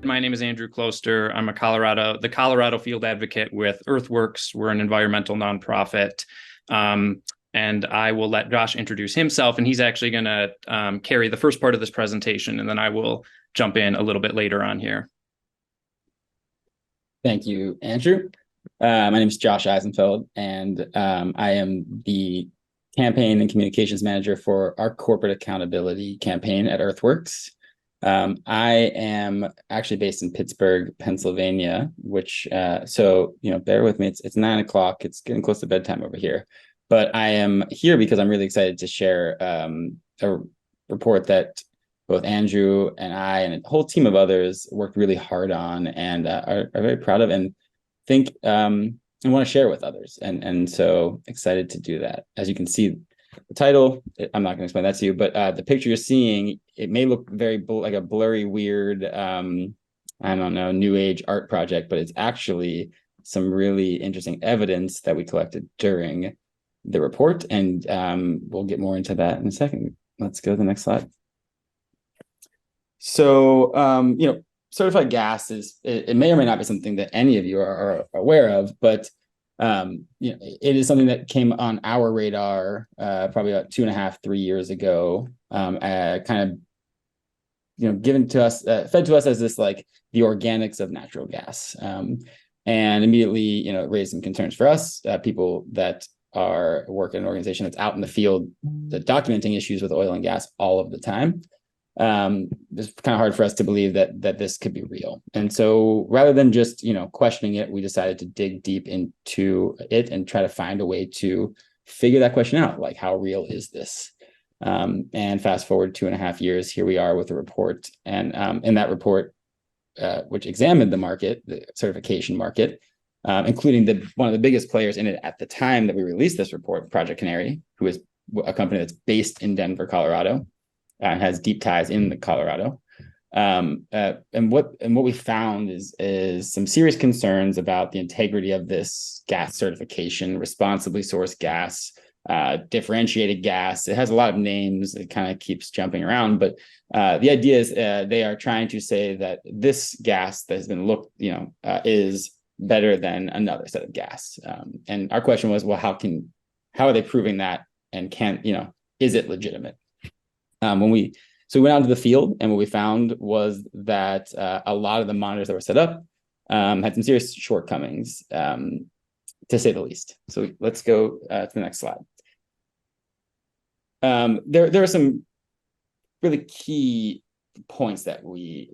My name is Andrew Klooster. I'm the Colorado field advocate with Earthworks. We're an environmental nonprofit. And I will let Josh introduce himself, and he's actually going to carry the first part of this presentation, and then I will jump in a little bit later on here. Thank you, Andrew. My name is Josh Eisenfeld, and I am the campaign and communications manager for our corporate accountability campaign at Earthworks. I am actually based in Pittsburgh, Pennsylvania, which, bear with me. It's 9 o'clock. It's getting close to bedtime over here. But I am here because I'm really excited to share a report that both Andrew and I and a whole team of others worked really hard on and are very proud of and think and want to share with others. And so excited to do that. As you can see, the title, I'm not going to explain that to you, but the picture you're seeing, it may look very like a blurry, weird, I don't know, new age art project, but it's actually some really interesting evidence that we collected during the report. And we'll get more into that in a second. Let's go to the next slide. So, certified gas it may or may not be something that any of you are aware of, but it is something that came on our radar probably about 2.5, 3 years ago, kind of, given to us, fed to us as this like the organics of natural gas, and immediately, it raised some concerns for us, people that work in an organization that's out in the field, documenting issues with oil and gas all of the time. It's kind of hard for us to believe that this could be real. And so rather than just, questioning it, we decided to dig deep into it and try to find a way to figure that question out. Like, how real is this? And fast forward 2.5 years, here we are with a report. And in that report, which examined the market, the certification market, including one of the biggest players in it at the time that we released this report, Project Canary, who is a company that's based in Denver, Colorado, and has deep ties in the Colorado. And what we found is some serious concerns about the integrity of this gas certification, responsibly sourced gas, differentiated gas. It has a lot of names. It kind of keeps jumping around, but the idea is they are trying to say that this gas that has been looked, is better than another set of gas. And our question was, well, how are they proving that? And is it legitimate? So we went out to the field, and what we found was that a lot of the monitors that were set up had some serious shortcomings, to say the least. So let's go to the next slide. There are some really key points that we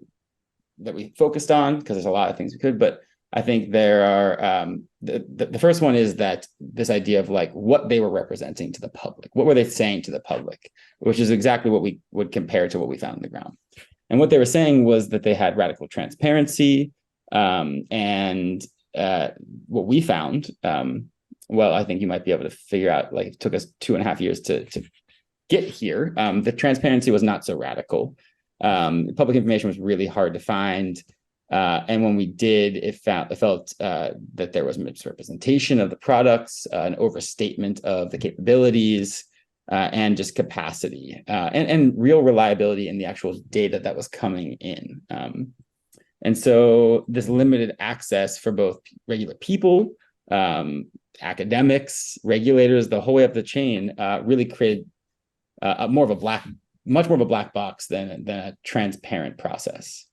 focused on, because there's a lot of things we could, but I think there are the first one is that this idea of like what they were representing to the public. What were they saying to the public? Which is exactly what we would compare to what we found on the ground. And what they were saying was that they had radical transparency. And what we found, I think you might be able to figure out, like, it took us 2.5 years to get here. The transparency was not so radical. Public information was really hard to find. And when we did, it felt that there was misrepresentation of the products, an overstatement of the capabilities, and just capacity, and real reliability in the actual data that was coming in. And so this limited access for both regular people, academics, regulators, the whole way up the chain, really created much more of a black box than a transparent process.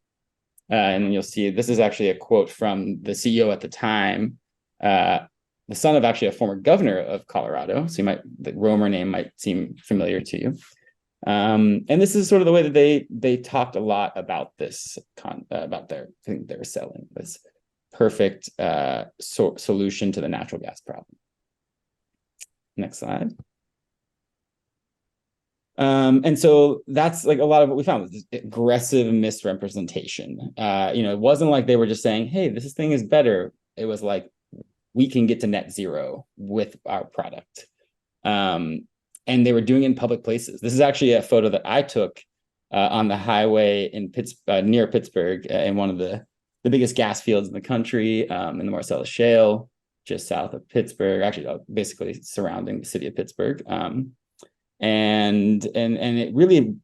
And you'll see this is actually a quote from the CEO at the time, the son of actually a former governor of Colorado. So the Romer name might seem familiar to you. And this is sort of the way that they talked a lot about this, about their thing they were selling, this perfect solution to the natural gas problem. Next slide. And so that's like a lot of what we found was this aggressive misrepresentation. It wasn't like they were just saying, hey, this thing is better. It was like, we can get to net zero with our product. And they were doing it in public places. This is actually a photo that I took on the highway in near Pittsburgh, in one of the biggest gas fields in the country, in the Marcellus Shale, just south of Pittsburgh, actually basically surrounding the city of Pittsburgh. And it really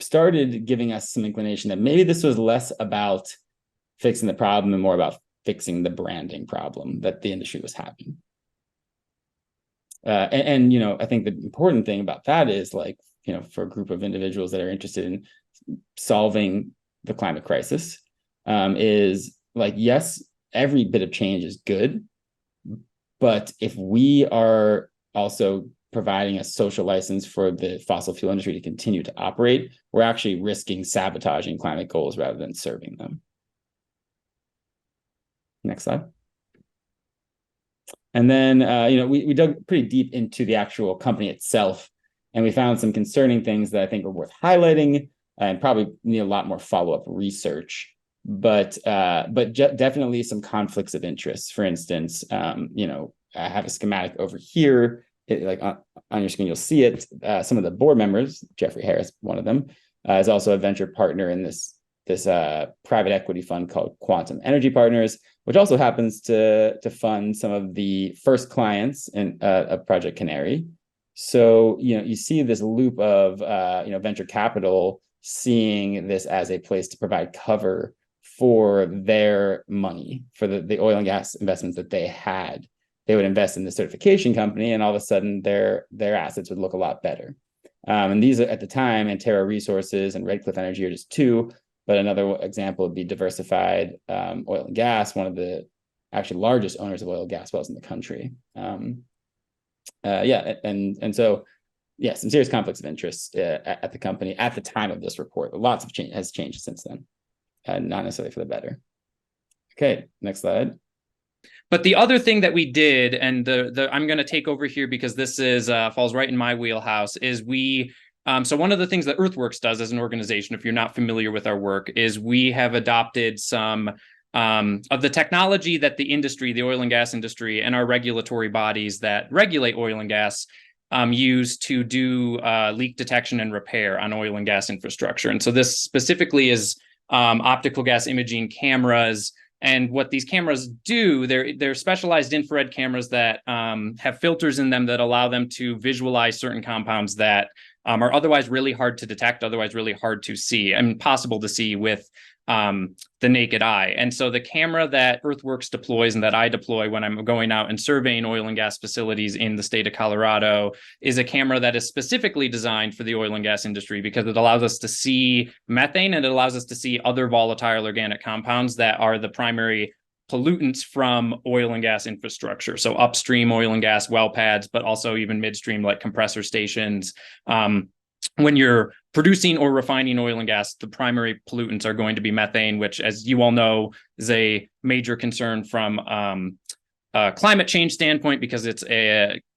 started giving us some inclination that maybe this was less about fixing the problem and more about fixing the branding problem that the industry was having. And you know, I think the important thing about that is, like, you know, for a group of individuals that are interested in solving the climate crisis, is like, yes, every bit of change is good, but if we are also providing a social license for the fossil fuel industry to continue to operate, we're actually risking sabotaging climate goals rather than serving them. Next slide. And then, you know, we dug pretty deep into the actual company itself, and we found some concerning things that I think are worth highlighting and probably need a lot more follow-up research. But definitely some conflicts of interest. For instance, you know, I have a schematic over here. Like on your screen, you'll see it. Some of the board members, Jeffrey Harris, one of them, is also a venture partner in this private equity fund called Quantum Energy Partners, which also happens to fund some of the first clients in of Project Canary. So, you know, you see this loop of you know, venture capital seeing this as a place to provide cover for their money, for the oil and gas investments that they had. They would invest in the certification company, and all of a sudden their assets would look a lot better. And these are, at the time, Antero Resources and Redcliffe Energy are just two. But another example would be Diversified Oil and Gas, one of the actually largest owners of oil and gas wells in the country. Yeah, and so, yeah, some serious conflicts of interest at the company at the time of this report. Lots of change has changed since then, not necessarily for the better. Okay, next slide. But the other thing that we did, and I'm going to take over here because this is falls right in my wheelhouse, is we. So one of the things that Earthworks does as an organization, if you're not familiar with our work, is we have adopted some of the technology that the industry, the oil and gas industry, and our regulatory bodies that regulate oil and gas use to do leak detection and repair on oil and gas infrastructure. And so this specifically is optical gas imaging cameras. And what these cameras do, they're specialized infrared cameras that have filters in them that allow them to visualize certain compounds that are otherwise really hard to detect, otherwise really hard to see, and impossible to see with the naked eye. And so the camera that Earthworks deploys and that I deploy when I'm going out and surveying oil and gas facilities in the state of Colorado is a camera that is specifically designed for the oil and gas industry because it allows us to see methane and it allows us to see other volatile organic compounds that are the primary pollutants from oil and gas infrastructure. So upstream oil and gas well pads, but also even midstream like compressor stations. When you're producing or refining oil and gas, the primary pollutants are going to be methane, which, as you all know, is a major concern from a climate change standpoint because it's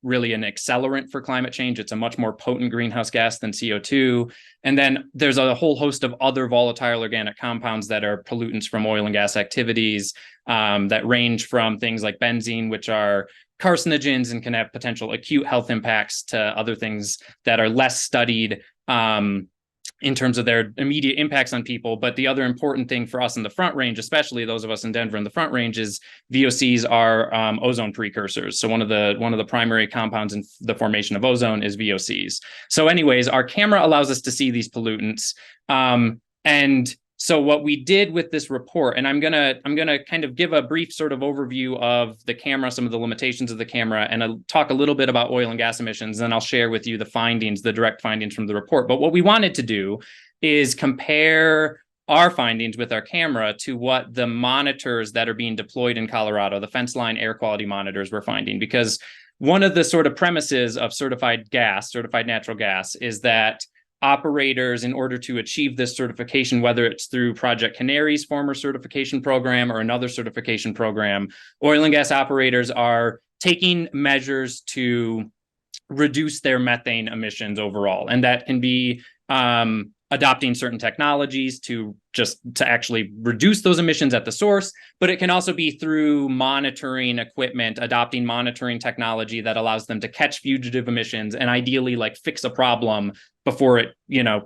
really an accelerant for climate change. It's a much more potent greenhouse gas than CO2. And then there's a whole host of other volatile organic compounds that are pollutants from oil and gas activities that range from things like benzene, which are carcinogens and can have potential acute health impacts, to other things that are less studied in terms of their immediate impacts on people. But the other important thing for us in the Front Range, especially those of us in Denver in the Front Range, is VOCs are ozone precursors. So one of the primary compounds in the formation of ozone is VOCs. So anyways, our camera allows us to see these pollutants. And so what we did with this report, and I'm gonna kind of give a brief sort of overview of the camera, some of the limitations of the camera, and I'll talk a little bit about oil and gas emissions, and then I'll share with you the findings, the direct findings from the report. But what we wanted to do is compare our findings with our camera to what the monitors that are being deployed in Colorado, the fence line air quality monitors, were finding. Because one of the sort of premises of certified natural gas, is that operators, in order to achieve this certification, whether it's through Project Canary's former certification program or another certification program, oil and gas operators are taking measures to reduce their methane emissions overall. And that can be adopting certain technologies to actually reduce those emissions at the source, but it can also be through monitoring equipment, adopting monitoring technology that allows them to catch fugitive emissions and ideally like fix a problem before it,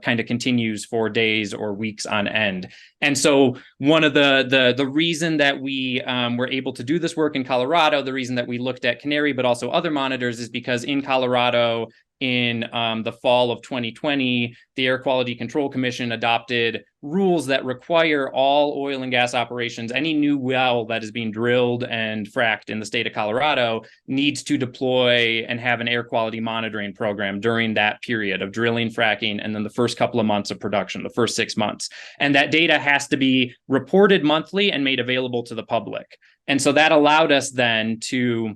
kind of continues for days or weeks on end. And so one of the reason that we were able to do this work in Colorado, the reason that we looked at Canary, but also other monitors, is because in Colorado, in the fall of 2020, the Air Quality Control Commission adopted rules that require all oil and gas operations, any new well that is being drilled and fracked in the state of Colorado needs to deploy and have an air quality monitoring program during that period of drilling, fracking, and then the first couple of months of production, the first 6 months. And that data has to be reported monthly and made available to the public. And so that allowed us then to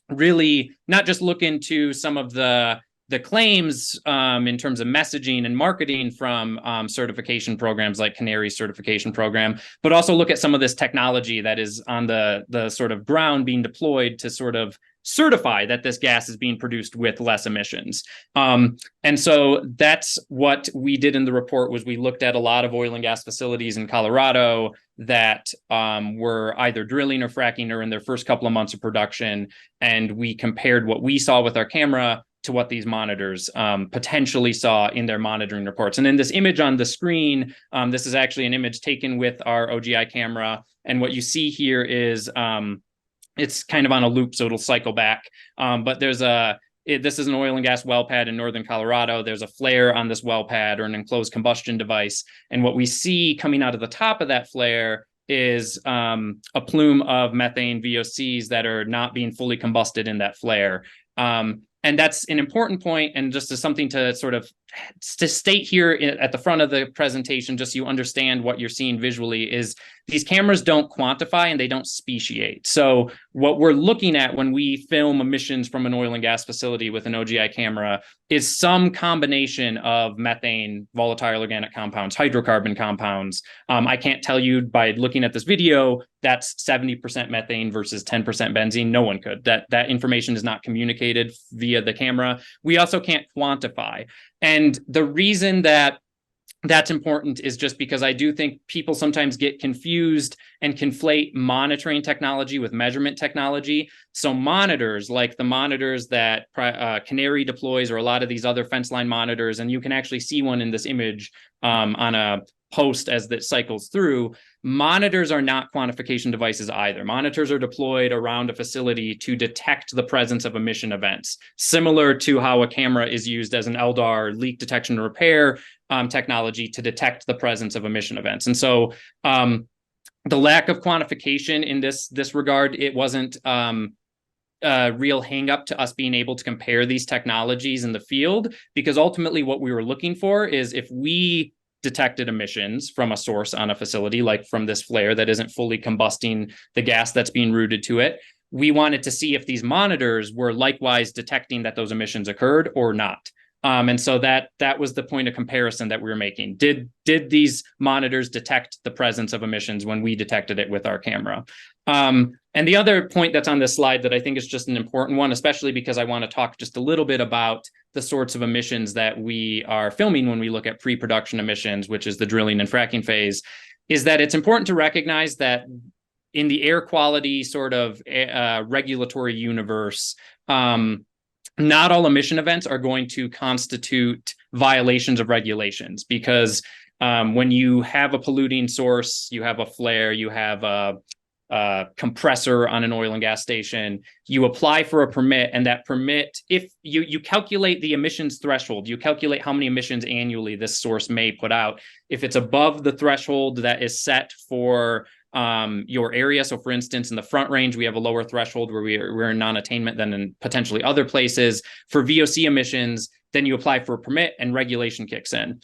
really not just look into some of the claims in terms of messaging and marketing from certification programs like Canary certification program, but also look at some of this technology that is on the sort of ground being deployed to sort of certify that this gas is being produced with less emissions. And so that's what we did in the report. Was we looked at a lot of oil and gas facilities in Colorado that were either drilling or fracking or in their first couple of months of production. And we compared what we saw with our camera to what these monitors potentially saw in their monitoring reports. And in this image on the screen, this is actually an image taken with our OGI camera. And what you see here is it's kind of on a loop, so it'll cycle back. But there's this is an oil and gas well pad in northern Colorado. There's a flare on this well pad, or an enclosed combustion device. And what we see coming out of the top of that flare is a plume of methane VOCs that are not being fully combusted in that flare. And that's an important point, and just as something to sort of to state here at the front of the presentation, just so you understand what you're seeing visually, is these cameras don't quantify and they don't speciate. So what we're looking at when we film emissions from an oil and gas facility with an OGI camera is some combination of methane, volatile organic compounds, hydrocarbon compounds. I can't tell you by looking at this video that's 70% methane versus 10% benzene. No one could. That information is not communicated via the camera. We also can't quantify. And the reason that that's important is just because I do think people sometimes get confused and conflate monitoring technology with measurement technology. So monitors, like the monitors that Canary deploys, or a lot of these other fence line monitors, and you can actually see one in this image on a post as that cycles through. Monitors are not quantification devices either. Monitors are deployed around a facility to detect the presence of emission events, similar to how a camera is used as an LDAR, leak detection and repair technology, to detect the presence of emission events. And so the lack of quantification in this regard, it wasn't a real hang up to us being able to compare these technologies in the field, because ultimately what we were looking for is, if we detected emissions from a source on a facility, like from this flare that isn't fully combusting the gas that's being routed to it, we wanted to see if these monitors were likewise detecting that those emissions occurred or not. And so that was the point of comparison that we were making. Did these monitors detect the presence of emissions when we detected it with our camera? And the other point that's on this slide that I think is just an important one, especially because I want to talk just a little bit about the sorts of emissions that we are filming when we look at pre-production emissions, which is the drilling and fracking phase, is that it's important to recognize that in the air quality sort of regulatory universe, not all emission events are going to constitute violations of regulations, because when you have a polluting source, you have a flare, you have a compressor on an oil and gas station, you apply for a permit, and that permit, if you calculate the emissions threshold, you calculate how many emissions annually this source may put out. If it's above the threshold that is set for your area. So for instance, in the Front Range, we have a lower threshold where we're in non-attainment than in potentially other places. For VOC emissions, then you apply for a permit and regulation kicks in.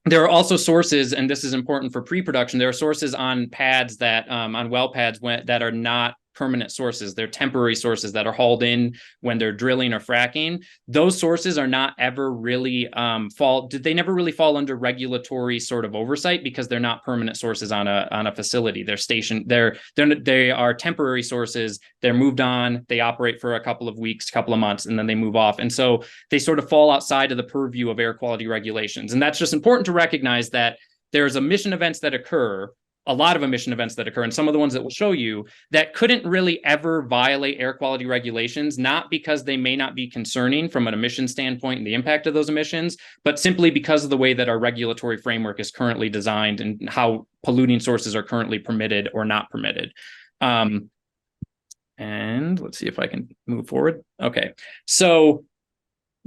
There are also sources, and this is important for pre-production, there are sources on pads that, on well pads that are not permanent sources. They're temporary sources that are hauled in when they're drilling or fracking. Those sources are not ever really they never really fall under regulatory sort of oversight, because they're not permanent sources on a facility. They're stationed, they are temporary sources. They're moved on, they operate for a couple of weeks, couple of months, and then they move off. And so they sort of fall outside of the purview of air quality regulations. And that's just important to recognize, that there's emission events that occur, a lot of emission events that occur, and some of the ones that we'll show you that couldn't really ever violate air quality regulations, not because they may not be concerning from an emission standpoint and the impact of those emissions, but simply because of the way that our regulatory framework is currently designed and how polluting sources are currently permitted or not permitted. And let's see if I can move forward. Okay, so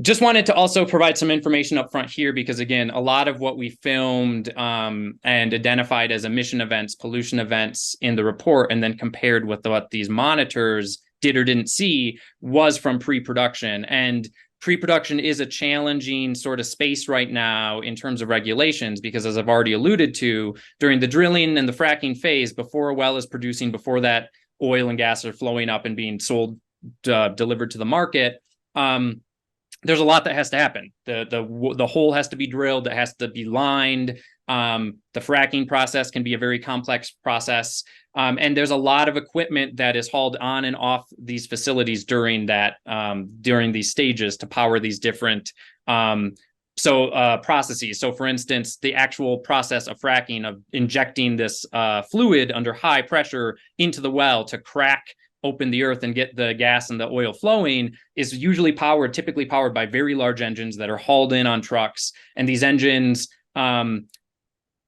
Just wanted to also provide some information up front here, because again, a lot of what we filmed and identified as emission events, pollution events in the report, and then compared with what these monitors did or didn't see, was from pre-production. And pre-production is a challenging sort of space right now in terms of regulations, because as I've already alluded to, during the drilling and the fracking phase, before a well is producing, before that oil and gas are flowing up and being sold, delivered to the market, there's a lot that has to happen. The hole has to be drilled. It has to be lined. The fracking process can be a very complex process. And there's a lot of equipment that is hauled on and off these facilities during these stages to power these different processes. So for instance, the actual process of fracking, of injecting this fluid under high pressure into the well to crack open the earth and get the gas and the oil flowing, is usually typically powered by very large engines that are hauled in on trucks. And these engines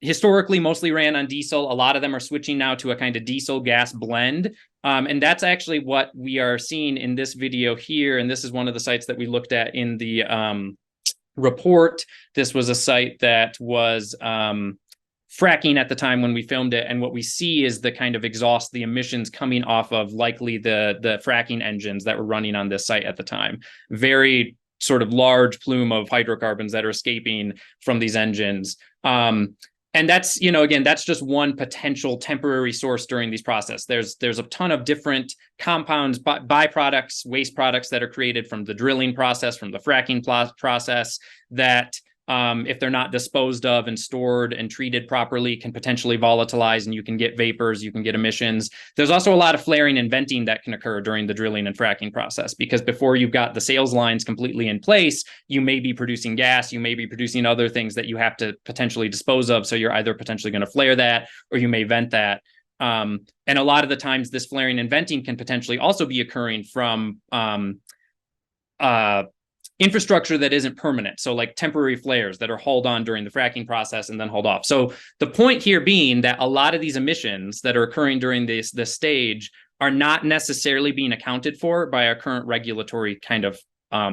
historically mostly ran on diesel. A lot of them are switching now to a kind of diesel gas blend. And that's actually what we are seeing in this video here. And this is one of the sites that we looked at in the report. This was a site that was fracking at the time when we filmed it, and what we see is the kind of exhaust, the emissions coming off of likely the fracking engines that were running on this site at the time. Very sort of large plume of hydrocarbons that are escaping from these engines. And that's, again, that's just one potential temporary source during these process. There's a ton of different compounds, byproducts, waste products that are created from the drilling process, from the fracking process, that if they're not disposed of and stored and treated properly, can potentially volatilize, and you can get vapors, you can get emissions. There's also a lot of flaring and venting that can occur during the drilling and fracking process, because before you've got the sales lines completely in place, you may be producing gas, you may be producing other things that you have to potentially dispose of. So you're either potentially going to flare that, or you may vent that. And a lot of the times this flaring and venting can potentially also be occurring from infrastructure that isn't permanent. So like temporary flares that are hauled on during the fracking process and then hauled off. So the point here being that a lot of these emissions that are occurring during this stage are not necessarily being accounted for by our current regulatory kind of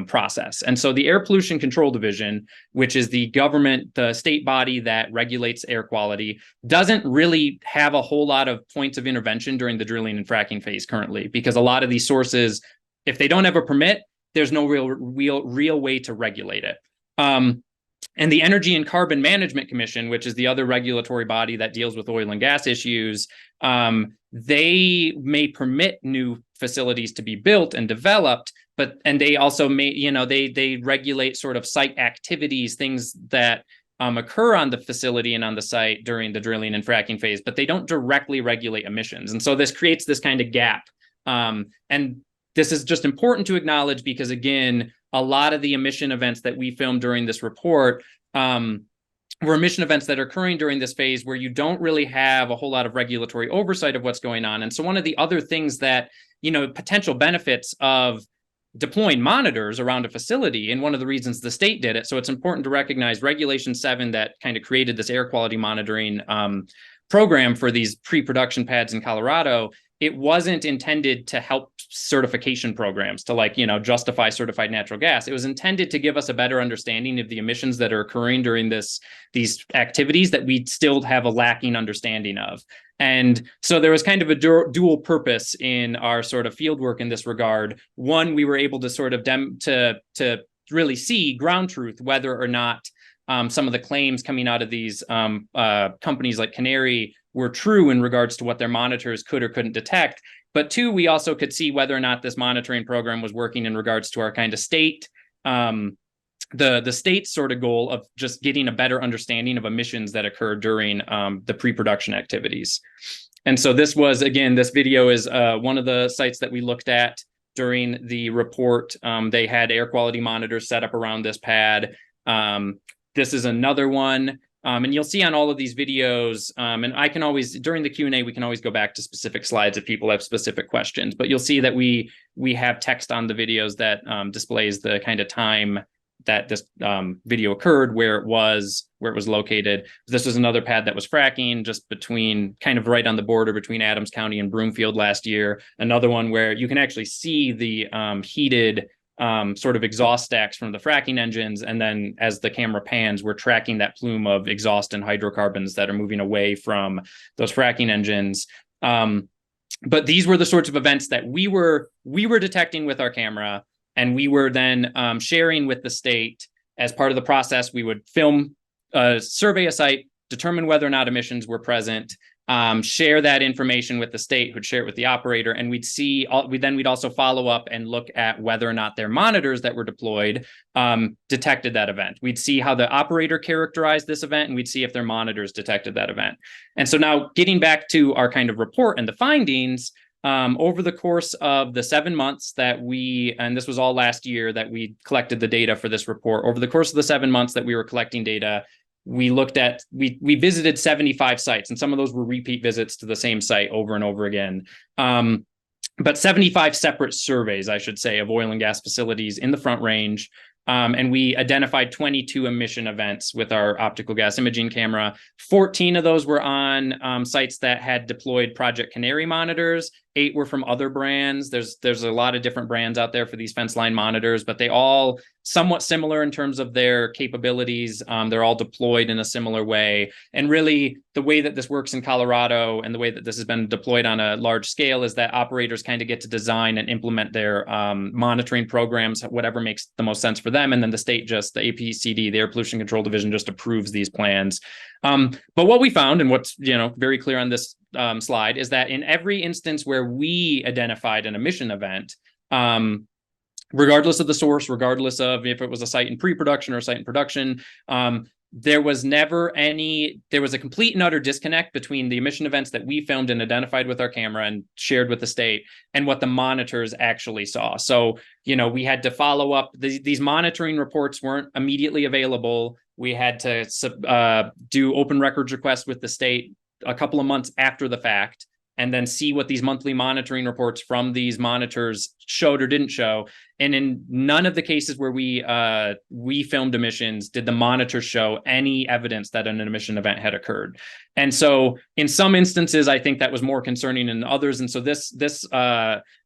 process. And so the Air Pollution Control Division, which is the government, the state body that regulates air quality, doesn't really have a whole lot of points of intervention during the drilling and fracking phase currently, because a lot of these sources, if they don't have a permit, there's no real way to regulate it. And the Energy and Carbon Management Commission, which is the other regulatory body that deals with oil and gas issues, they may permit new facilities to be built and developed, and they also may, they regulate sort of site activities, things that occur on the facility and on the site during the drilling and fracking phase, but they don't directly regulate emissions. And so this creates this kind of gap. And this is just important to acknowledge, because again, a lot of the emission events that we filmed during this report were emission events that are occurring during this phase where you don't really have a whole lot of regulatory oversight of what's going on. And so one of the other things that, potential benefits of deploying monitors around a facility, and one of the reasons the state did it, so it's important to recognize Regulation 7 that kind of created this air quality monitoring program for these pre-production pads in Colorado. It wasn't intended to help certification programs to justify certified natural gas. It was intended to give us a better understanding of the emissions that are occurring during these activities that we still have a lacking understanding of. And so there was kind of a dual purpose in our sort of field work in this regard. One, we were able to sort of to really see ground truth, whether or not some of the claims coming out of these companies like Canary were true in regards to what their monitors could or couldn't detect. But two, we also could see whether or not this monitoring program was working in regards to our kind of state, the state's sort of goal of just getting a better understanding of emissions that occur during the pre-production activities. And so this video is one of the sites that we looked at during the report. They had air quality monitors set up around this pad. This is another one. And you'll see on all of these videos, and I can always, during the Q&A, we can always go back to specific slides if people have specific questions, but you'll see that we have text on the videos that displays the kind of time that this video occurred, where it was located. This was another pad that was fracking just between, kind of right on the border between Adams County and Broomfield last year. Another one where you can actually see the heated sort of exhaust stacks from the fracking engines. And then as the camera pans, we're tracking that plume of exhaust and hydrocarbons that are moving away from those fracking engines. But these were the sorts of events that we were detecting with our camera, and we were then sharing with the state. As part of the process, we would film, survey a site, determine whether or not emissions were present, share that information with the state, who'd share it with the operator, and we'd also follow up and look at whether or not their monitors that were deployed detected that event. We'd see how the operator characterized this event, and we'd see if their monitors detected that event. And so now, getting back to our kind of report and the findings, over the course of the 7 months that and this was all last year that we collected the data for this report, over the course of the 7 months that we were collecting data, we visited 75 sites, and some of those were repeat visits to the same site over and over again. But 75 separate surveys, I should say, of oil and gas facilities in the Front Range. And we identified 22 emission events with our optical gas imaging camera. 14 of those were on sites that had deployed Project Canary monitors. 8 were from other brands. There's a lot of different brands out there for these fence line monitors, but they all somewhat similar in terms of their capabilities. They're all deployed in a similar way. And really, the way that this works in Colorado and the way that this has been deployed on a large scale is that operators kind of get to design and implement their monitoring programs, whatever makes the most sense for them. And then the state the APCD, the Air Pollution Control Division, just approves these plans. But what we found, and what's very clear on this slide, is that in every instance where we identified an emission event, regardless of the source, regardless of if it was a site in pre-production or a site in production, there was a complete and utter disconnect between the emission events that we filmed and identified with our camera and shared with the state and what the monitors actually saw. So, we had to follow up. These monitoring reports weren't immediately available. We had to do open records requests with the state a couple of months after the fact, and then see what these monthly monitoring reports from these monitors showed or didn't show. And in none of the cases where we filmed emissions did the monitors show any evidence that an emission event had occurred. And so in some instances, I think that was more concerning than others. And so this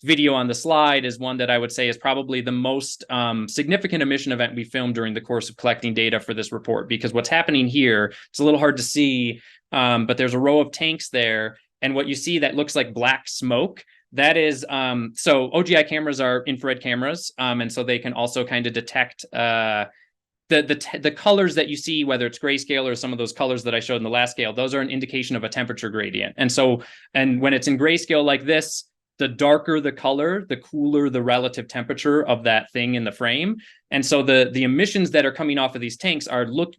video on the slide is one that I would say is probably the most significant emission event we filmed during the course of collecting data for this report, because what's happening here, it's a little hard to see, but there's a row of tanks there. And what you see that looks like black smoke, that is, so OGI cameras are infrared cameras. And so they can also kind of detect the colors that you see, whether it's grayscale or some of those colors that I showed in the last scale. Those are an indication of a temperature gradient. And when it's in grayscale like this, the darker the color, the cooler the relative temperature of that thing in the frame. And so the emissions that are coming off of these tanks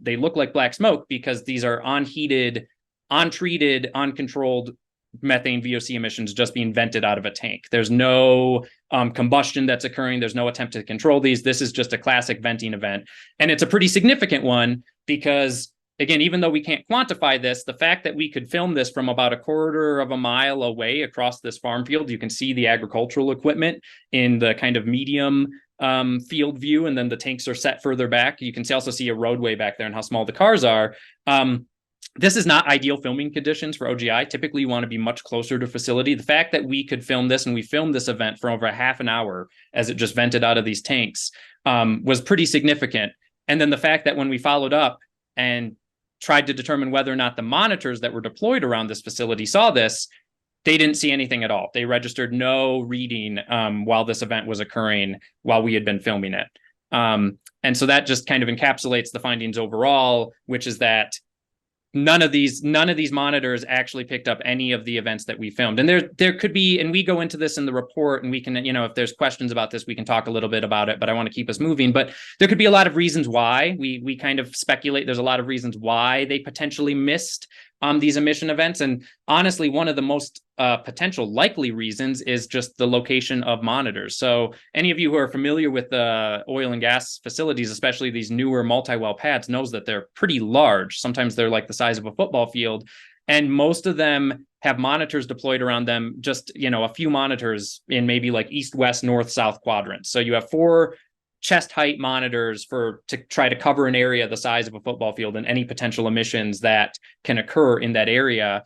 they look like black smoke because these are unheated, untreated, uncontrolled methane VOC emissions just being vented out of a tank. There's no combustion that's occurring. There's no attempt to control these. This is just a classic venting event. And it's a pretty significant one because, again, even though we can't quantify this, the fact that we could film this from about a quarter of a mile away across this farm field, you can see the agricultural equipment in the kind of medium field view, and then the tanks are set further back. You can also see a roadway back there and how small the cars are. This is not ideal filming conditions for OGI. Typically, you want to be much closer to facility. The fact that we could film this, and we filmed this event for over a half an hour as it just vented out of these tanks, was pretty significant. And then the fact that when we followed up and tried to determine whether or not the monitors that were deployed around this facility saw this, they didn't see anything at all. They registered no reading while this event was occurring, while we had been filming it. And so that just kind of encapsulates the findings overall, which is that none of these monitors actually picked up any of the events that we filmed. And there could be, and we go into this in the report, and we can, if there's questions about this, we can talk a little bit about it, but I want to keep us moving. But there could be a lot of reasons why we kind of speculate. There's a lot of reasons why they potentially missed these emission events. And honestly, one of the most potential likely reasons is just the location of monitors. So any of you who are familiar with the oil and gas facilities, especially these newer multi-well pads, knows that they're pretty large. Sometimes they're like the size of a football field. And most of them have monitors deployed around them, just, a few monitors in maybe like east, west, north, south quadrants. So you have 4 chest height monitors to try to cover an area the size of a football field and any potential emissions that can occur in that area.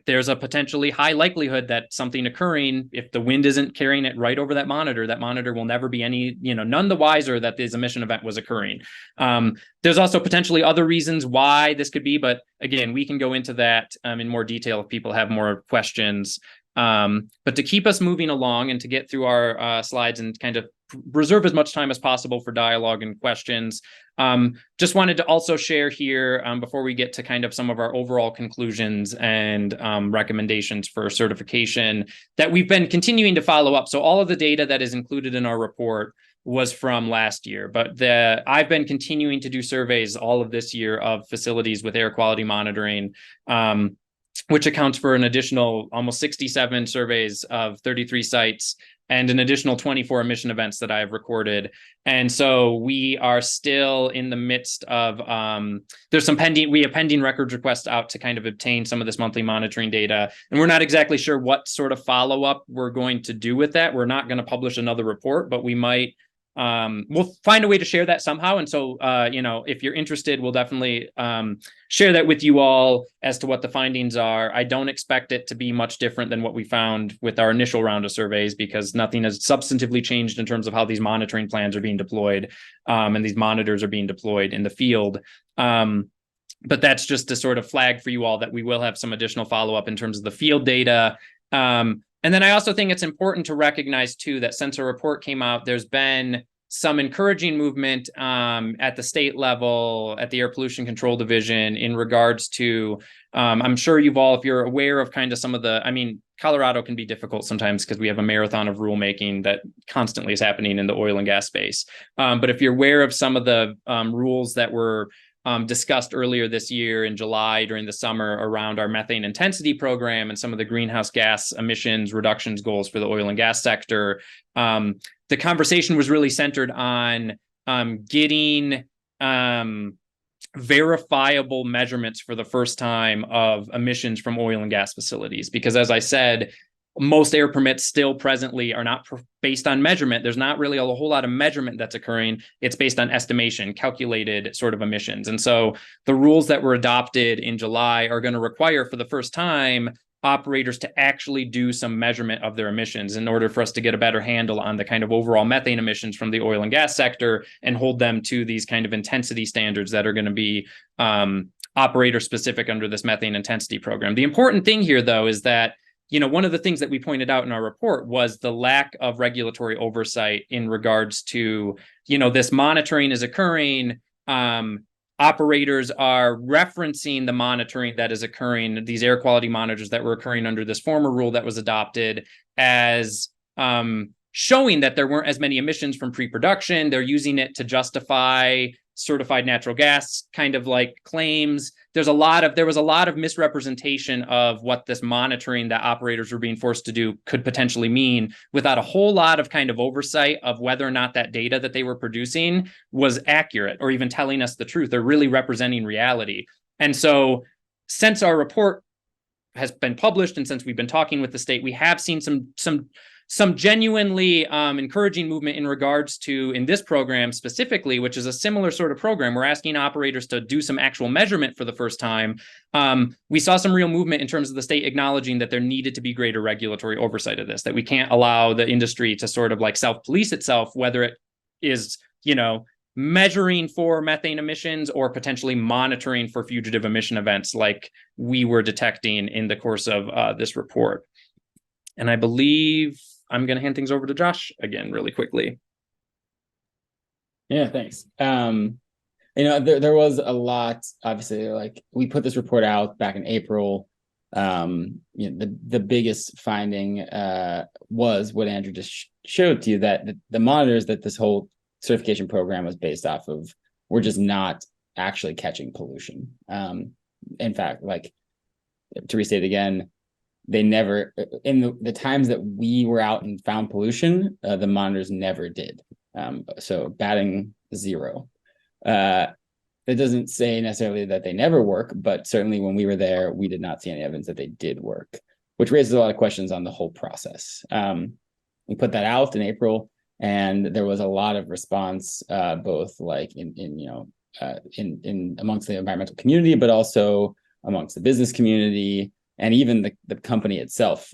there's a potentially high likelihood that something occurring, if the wind isn't carrying it right over that monitor will never be any, none the wiser that this emission event was occurring. There's also potentially other reasons why this could be, but again, we can go into that in more detail if people have more questions. But to keep us moving along and to get through our slides and kind of reserve as much time as possible for dialogue and questions, just wanted to also share here before we get to kind of some of our overall conclusions and recommendations for certification that we've been continuing to follow up. So all of the data that is included in our report was from last year, but I've been continuing to do surveys all of this year of facilities with air quality monitoring, which accounts for an additional almost 67 surveys of 33 sites and an additional 24 emission events that I have recorded. And so we are still in the midst of, we have pending records requests out to kind of obtain some of this monthly monitoring data. And we're not exactly sure what sort of follow-up we're going to do with that. We're not going to publish another report, but we might, we'll find a way to share that somehow. And so, if you're interested, we'll definitely share that with you all as to what the findings are. I don't expect it to be much different than what we found with our initial round of surveys, because nothing has substantively changed in terms of how these monitoring plans are being deployed, and these monitors are being deployed in the field. But that's just to sort of flag for you all that we will have some additional follow-up in terms of the field data. And then I also think it's important to recognize, too, that since our report came out, there's been some encouraging movement at the state level, at the Air Pollution Control Division, in regards to, I'm sure if you're aware of kind of some of Colorado can be difficult sometimes because we have a marathon of rulemaking that constantly is happening in the oil and gas space. But if you're aware of some of the rules that were discussed earlier this year in July during the summer around our methane intensity program and some of the greenhouse gas emissions reductions goals for the oil and gas sector, the conversation was really centered on getting verifiable measurements for the first time of emissions from oil and gas facilities. Because as I said, most air permits still presently are not based on measurement. There's not really a whole lot of measurement that's occurring. It's based on estimation, calculated sort of emissions. And so the rules that were adopted in July are going to require, for the first time, operators to actually do some measurement of their emissions in order for us to get a better handle on the kind of overall methane emissions from the oil and gas sector and hold them to these kind of intensity standards that are going to be operator specific under this methane intensity program. The important thing here, though, is that one of the things that we pointed out in our report was the lack of regulatory oversight in regards to, this monitoring is occurring. Operators are referencing the monitoring that is occurring, these air quality monitors that were occurring under this former rule that was adopted, as showing that there weren't as many emissions from pre-production. They're using it to justify certified natural gas kind of like claims. There was a lot of misrepresentation of what this monitoring that operators were being forced to do could potentially mean, without a whole lot of kind of oversight of whether or not that data that they were producing was accurate or even telling us the truth or really representing reality. And so since our report has been published and since we've been talking with the state, we have seen some genuinely encouraging movement in regards to, in this program specifically, which is a similar sort of program, we're asking operators to do some actual measurement for the first time. We saw some real movement in terms of the state acknowledging that there needed to be greater regulatory oversight of this, that we can't allow the industry to sort of like self-police itself, whether it is, measuring for methane emissions or potentially monitoring for fugitive emission events like we were detecting in the course of this report. And I believe I'm going to hand things over to Josh again really quickly. Yeah, thanks. There was a lot, obviously, like we put this report out back in April. The biggest finding was what Andrew just showed to you, that the monitors that this whole certification program was based off of were just not actually catching pollution. In fact, like, to restate again, they never, in the times that we were out and found pollution, the monitors never did. So batting zero. It doesn't say necessarily that they never work, but certainly when we were there, we did not see any evidence that they did work, which raises a lot of questions on the whole process. We put that out in April, and there was a lot of response, both like in amongst the environmental community, but also amongst the business community. and even the company itself.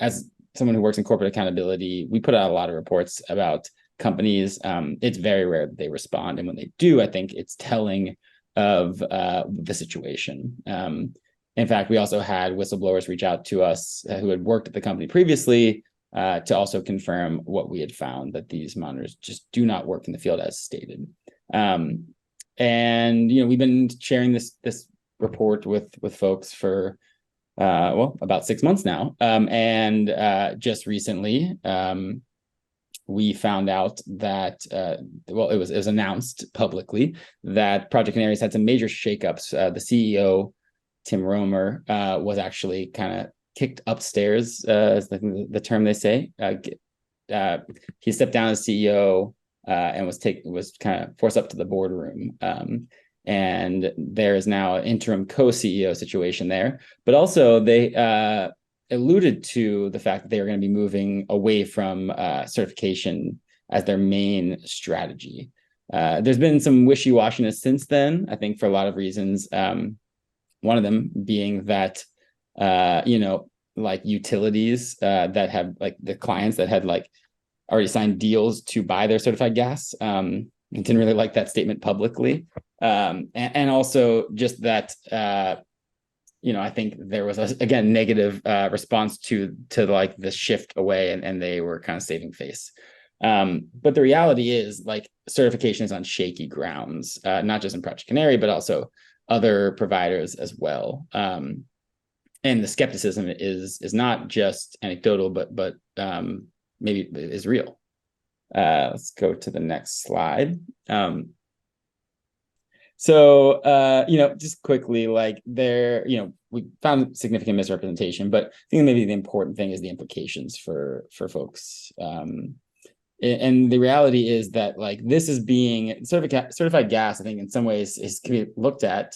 As someone who works in corporate accountability, we put out a lot of reports about companies. It's very rare that they respond, and when they do, I think it's telling of the situation. In fact, we also had whistleblowers reach out to us who had worked at the company previously to also confirm what we had found, that these monitors just do not work in the field as stated. And we've been sharing this report with folks for about 6 months now, and just recently we found out that it was announced publicly that Project Canary's had some major shakeups. The CEO, Tim Romer, was actually kind of kicked upstairs, is the term they say. He stepped down as CEO and was kind of forced up to the boardroom. And there is now an interim co-CEO situation there. But also they alluded to the fact that they are going to be moving away from certification as their main strategy. There's been some wishy-washiness since then, I think, for a lot of reasons. One of them being that, like utilities that have like the clients that had like already signed deals to buy their certified gas, didn't really like that statement publicly. And also just that, I think there was again negative response to like the shift away, and they were kind of saving face. But the reality is, like, certification is on shaky grounds, not just in Project Canary, but also other providers as well. And the skepticism is not just anecdotal, but maybe is real. Let's go to the next slide. Just quickly, like we found significant misrepresentation, but I think maybe the important thing is the implications for folks. And the reality is that, like, this is being certified gas, I think in some ways can be looked at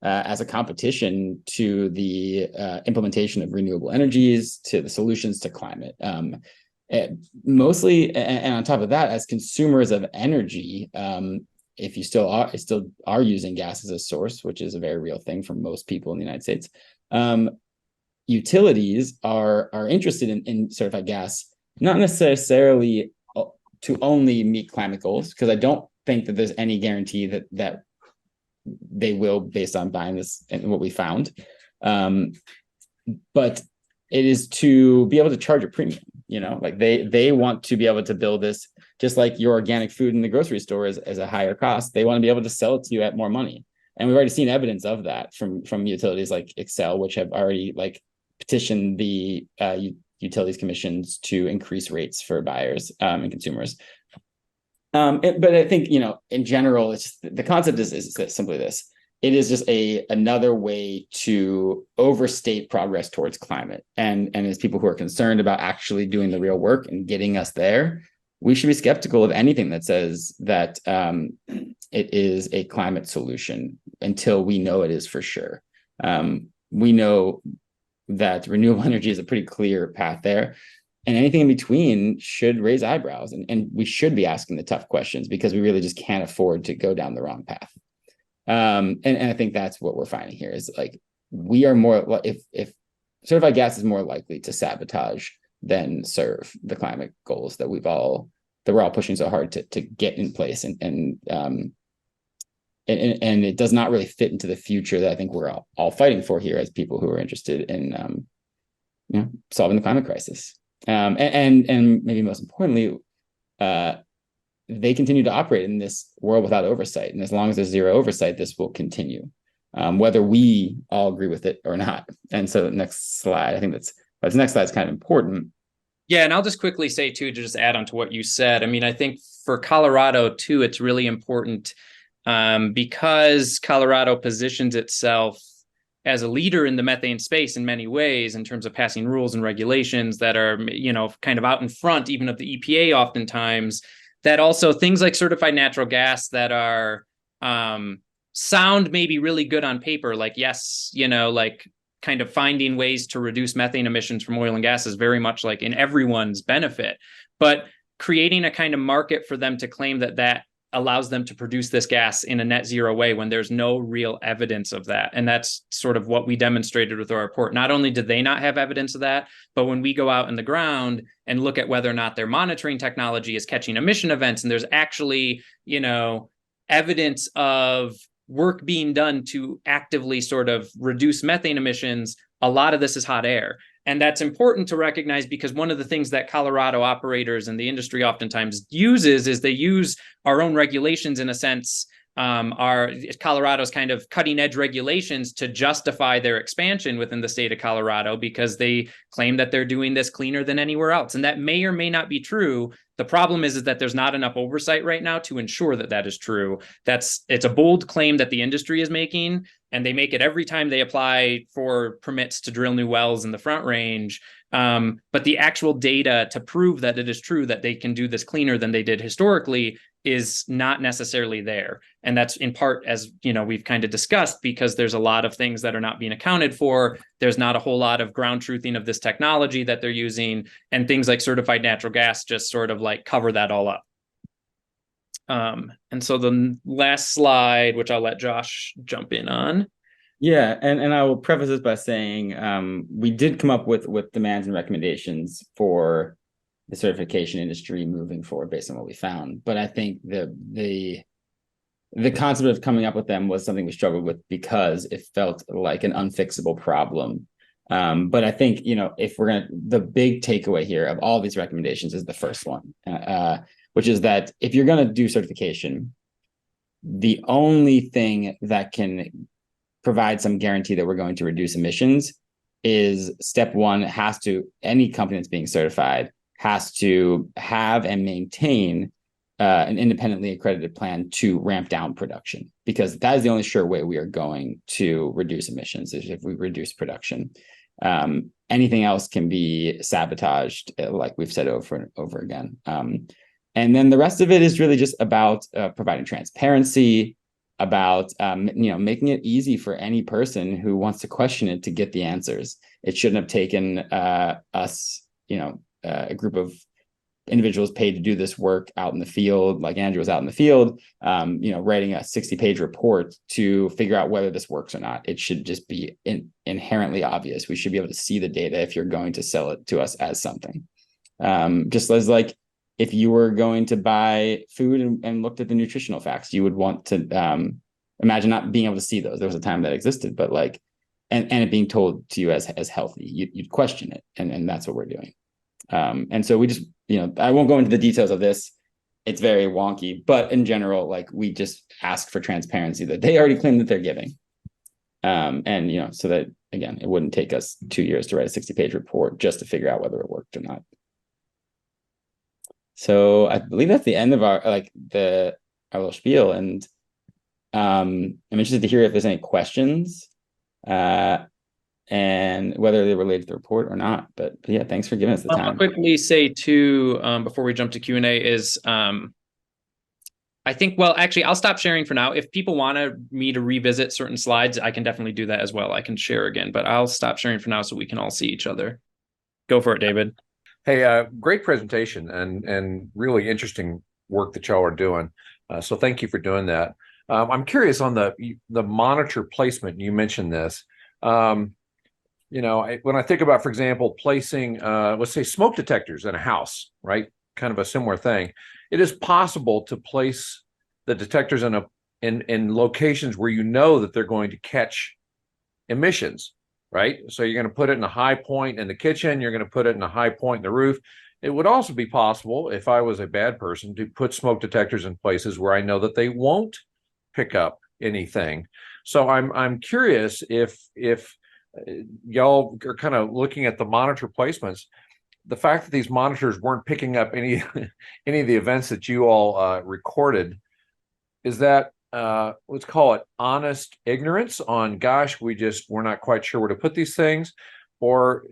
as a competition to the implementation of renewable energies, to the solutions to climate. Mostly, and on top of that, as consumers of energy, if you still are using gas as a source, which is a very real thing for most people in the United States, utilities are interested in certified gas, not necessarily to only meet climate goals, because I don't think that there's any guarantee that they will, based on buying this and what we found. But it is to be able to charge a premium. Like they want to be able to build this, just like your organic food in the grocery store is a higher cost. They want to be able to sell it to you at more money. And we've already seen evidence of that from utilities like Excel, which have already like petitioned the utilities commissions to increase rates for buyers and consumers. But I think, in general, it's the concept is simply this. It is just another way to overstate progress towards climate. And as people who are concerned about actually doing the real work and getting us there, we should be skeptical of anything that says that it is a climate solution until we know it is for sure. We know that renewable energy is a pretty clear path there. And anything in between should raise eyebrows. And we should be asking the tough questions, because we really just can't afford to go down the wrong path. And I think that's what we're finding here is, like, we are more, if certified gas is more likely to sabotage than serve the climate goals that we're all pushing so hard to get in place. And it does not really fit into the future that I think we're all fighting for here as people who are interested in solving the climate crisis. And maybe most importantly, they continue to operate in this world without oversight. And as long as there's zero oversight, this will continue, whether we all agree with it or not. And so the next slide, I think this next slide is kind of important. Yeah, and I'll just quickly say, too, to just add on to what you said, I mean, I think for Colorado, too, it's really important because Colorado positions itself as a leader in the methane space in many ways, in terms of passing rules and regulations that are, kind of out in front, even of the EPA oftentimes, that also things like certified natural gas that are sound maybe really good on paper, like, yes, like kind of finding ways to reduce methane emissions from oil and gas is very much like in everyone's benefit, but creating a kind of market for them to claim that allows them to produce this gas in a net zero way when there's no real evidence of that. And that's sort of what we demonstrated with our report. Not only did they not have evidence of that, but when we go out in the ground and look at whether or not their monitoring technology is catching emission events, and there's actually, evidence of work being done to actively sort of reduce methane emissions, a lot of this is hot air. And that's important to recognize, because one of the things that Colorado operators and the industry oftentimes uses is they use our own regulations, in a sense, our Colorado's kind of cutting edge regulations to justify their expansion within the state of Colorado, because they claim that they're doing this cleaner than anywhere else. And that may or may not be true. The problem is that there's not enough oversight right now to ensure that that is true. It's a bold claim that the industry is making, and they make it every time they apply for permits to drill new wells in the Front Range. But the actual data to prove that it is true that they can do this cleaner than they did historically is not necessarily there. And that's in part, as we've kind of discussed, because there's a lot of things that are not being accounted for. There's not a whole lot of ground truthing of this technology that they're using, and things like certified natural gas just sort of like cover that all up. And so the last slide, which I'll let Josh jump in on. Yeah, and I will preface this by saying we did come up with demands and recommendations for the certification industry moving forward based on what we found. But I think the concept of coming up with them was something we struggled with because it felt like an unfixable problem. But I think, if the big takeaway here of all of these recommendations is the first one, which is that if you're going to do certification, the only thing that can provide some guarantee that we're going to reduce emissions is step one. Any company that's being certified has to have and maintain an independently accredited plan to ramp down production, because that is the only sure way we are going to reduce emissions, is if we reduce production. Anything else can be sabotaged, like we've said over and over again. And then the rest of it is really just about providing transparency, about making it easy for any person who wants to question it to get the answers. It shouldn't have taken us, a group of individuals paid to do this work out in the field, like Andrew was out in the field, writing a 60-page report to figure out whether this works or not. It should just be inherently obvious. We should be able to see the data if you're going to sell it to us as something. Just as like, if you were going to buy food and looked at the nutritional facts, you would want to imagine not being able to see those. There was a time that existed, but and it being told to you as healthy, you'd question it. And that's what we're doing. And so we just, I won't go into the details of this. It's very wonky, but in general, we just ask for transparency that they already claim that they're giving. And, so that, again, it wouldn't take us 2 years to write a 60-page report just to figure out whether it worked or not. So I believe that's the end of our little spiel, and I'm interested to hear if there's any questions and whether they relate to the report or not. But yeah, thanks for giving us the time. I'll quickly say too, before we jump to Q&A, is I think, well, actually, I'll stop sharing for now. If people want me to revisit certain slides, I can definitely do that as well. I can share again, but I'll stop sharing for now so we can all see each other. Go for it, David. Hey, great presentation and really interesting work that y'all are doing. So thank you for doing that. I'm curious on the monitor placement. You mentioned this. When I think about, for example, placing, let's say, smoke detectors in a house, right? Kind of a similar thing. It is possible to place the detectors in locations where that they're going to catch emissions. Right? So you're going to put it in a high point in the kitchen. You're going to put it in a high point in the roof. It would also be possible, if I was a bad person, to put smoke detectors in places where I know that they won't pick up anything. So I'm curious if y'all are kind of looking at the monitor placements, the fact that these monitors weren't picking up any of the events that you all recorded, is that let's call it honest ignorance on, gosh, we're not quite sure where to put these things? Or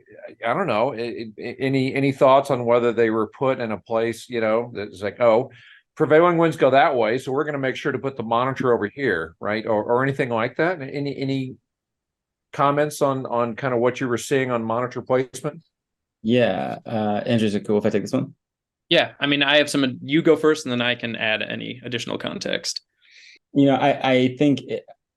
I don't know, any thoughts on whether they were put in a place, that's like, oh, prevailing winds go that way, so we're going to make sure to put the monitor over here, right? Or anything like that? Any comments on kind of what you were seeing on monitor placement? Yeah. Andrew, is it cool if I take this one? Yeah, I mean, I have some. You go first, and then I can add any additional context. I think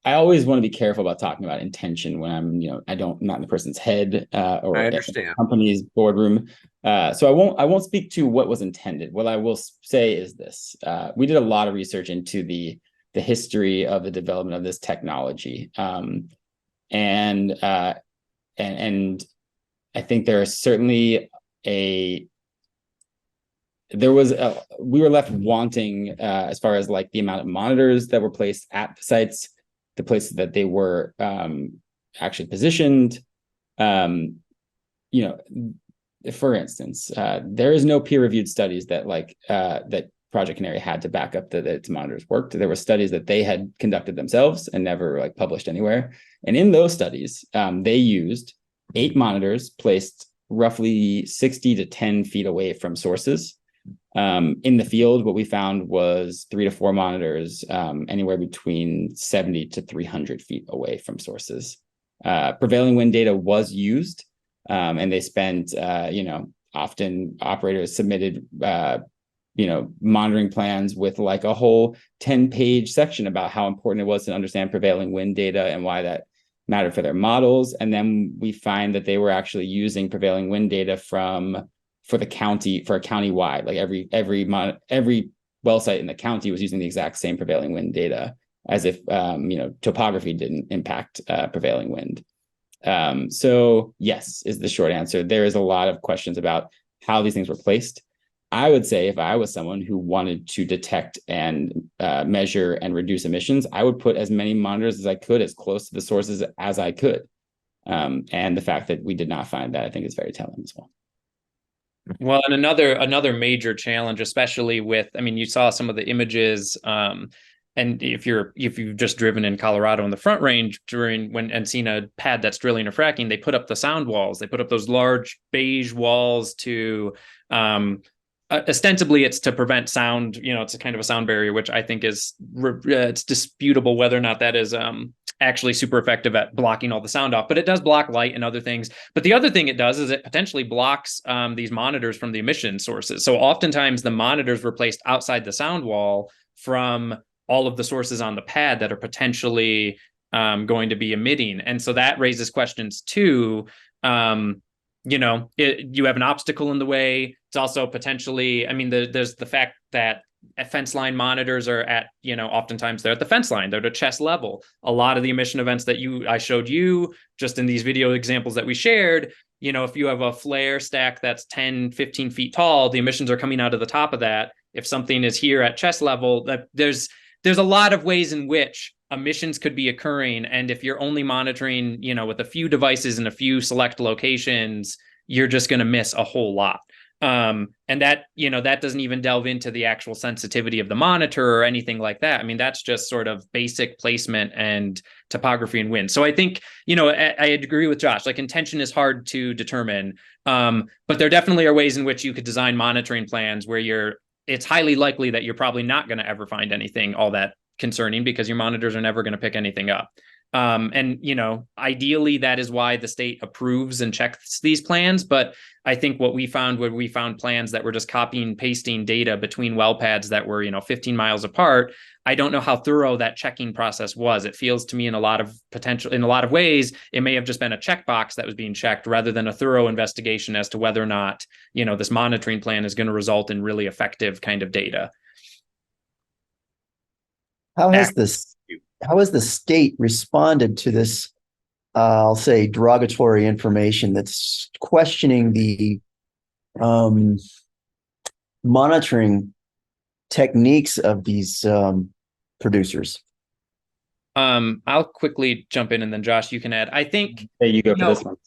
I always want to be careful about talking about intention when I'm, I'm not in the person's head or I at understand. the company's boardroom. So I won't speak to what was intended. What I will say is this: we did a lot of research into the history of the development of this technology, and I think there is certainly we were left wanting as far as like the amount of monitors that were placed at the sites, the places that they were actually positioned. For instance, there is no peer-reviewed studies that that Project Canary had to back up that its monitors worked. There were studies that they had conducted themselves and never like published anywhere. And in those studies, they used 8 monitors placed roughly 60 to 10 feet away from sources. In the field, what we found was 3 to 4 monitors, anywhere between 70 to 300 feet away from sources. Prevailing wind data was used, and they spent, often operators submitted, monitoring plans with like a whole 10-page section about how important it was to understand prevailing wind data and why that mattered for their models. And then we find that they were actually using prevailing wind data for a county-wide, like every well site in the county was using the exact same prevailing wind data, as if topography didn't impact prevailing wind. So yes, is the short answer. There is a lot of questions about how these things were placed. I would say if I was someone who wanted to detect and measure and reduce emissions, I would put as many monitors as I could, as close to the sources as I could. And the fact that we did not find that, I think, is very telling as well. Well, and another major challenge, especially with, I mean, you saw some of the images, and if you've just driven in Colorado in the Front Range and seen a pad that's drilling or fracking, they put up the sound walls. They put up those large beige walls to ostensibly it's to prevent sound. It's a kind of a sound barrier, which I think is it's disputable whether or not that is actually super effective at blocking all the sound off, but it does block light and other things. But the other thing it does is it potentially blocks these monitors from the emission sources. So oftentimes the monitors were placed outside the sound wall from all of the sources on the pad that are potentially going to be emitting. And so that raises questions too. You have an obstacle in the way. It's also potentially, I mean, there's the fact that fence line monitors are at, oftentimes they're at the fence line, they're at chest level. A lot of the emission events that I showed you just in these video examples that we shared, if you have a flare stack that's 10, 15 feet tall, the emissions are coming out of the top of that. If something is here at chest level, there's a lot of ways in which emissions could be occurring. And if you're only monitoring, with a few devices in a few select locations, you're just going to miss a whole lot. And that doesn't even delve into the actual sensitivity of the monitor or anything like that. I mean, that's just sort of basic placement and topography and wind. So I think, I agree with Josh, like intention is hard to determine. But there definitely are ways in which you could design monitoring plans where it's highly likely that you're probably not going to ever find anything all that concerning because your monitors are never going to pick anything up. Ideally, that is why the state approves and checks these plans. But I think what we found when we found plans that were just copying and pasting data between well pads that were, 15 miles apart, I don't know how thorough that checking process was. It feels to me in a lot of ways, it may have just been a checkbox that was being checked rather than a thorough investigation as to whether or not, this monitoring plan is going to result in really effective kind of data. How has the state responded to this, I'll say, derogatory information that's questioning the monitoring techniques of these producers? I'll quickly jump in and then Josh, you can add. I think you go for this one.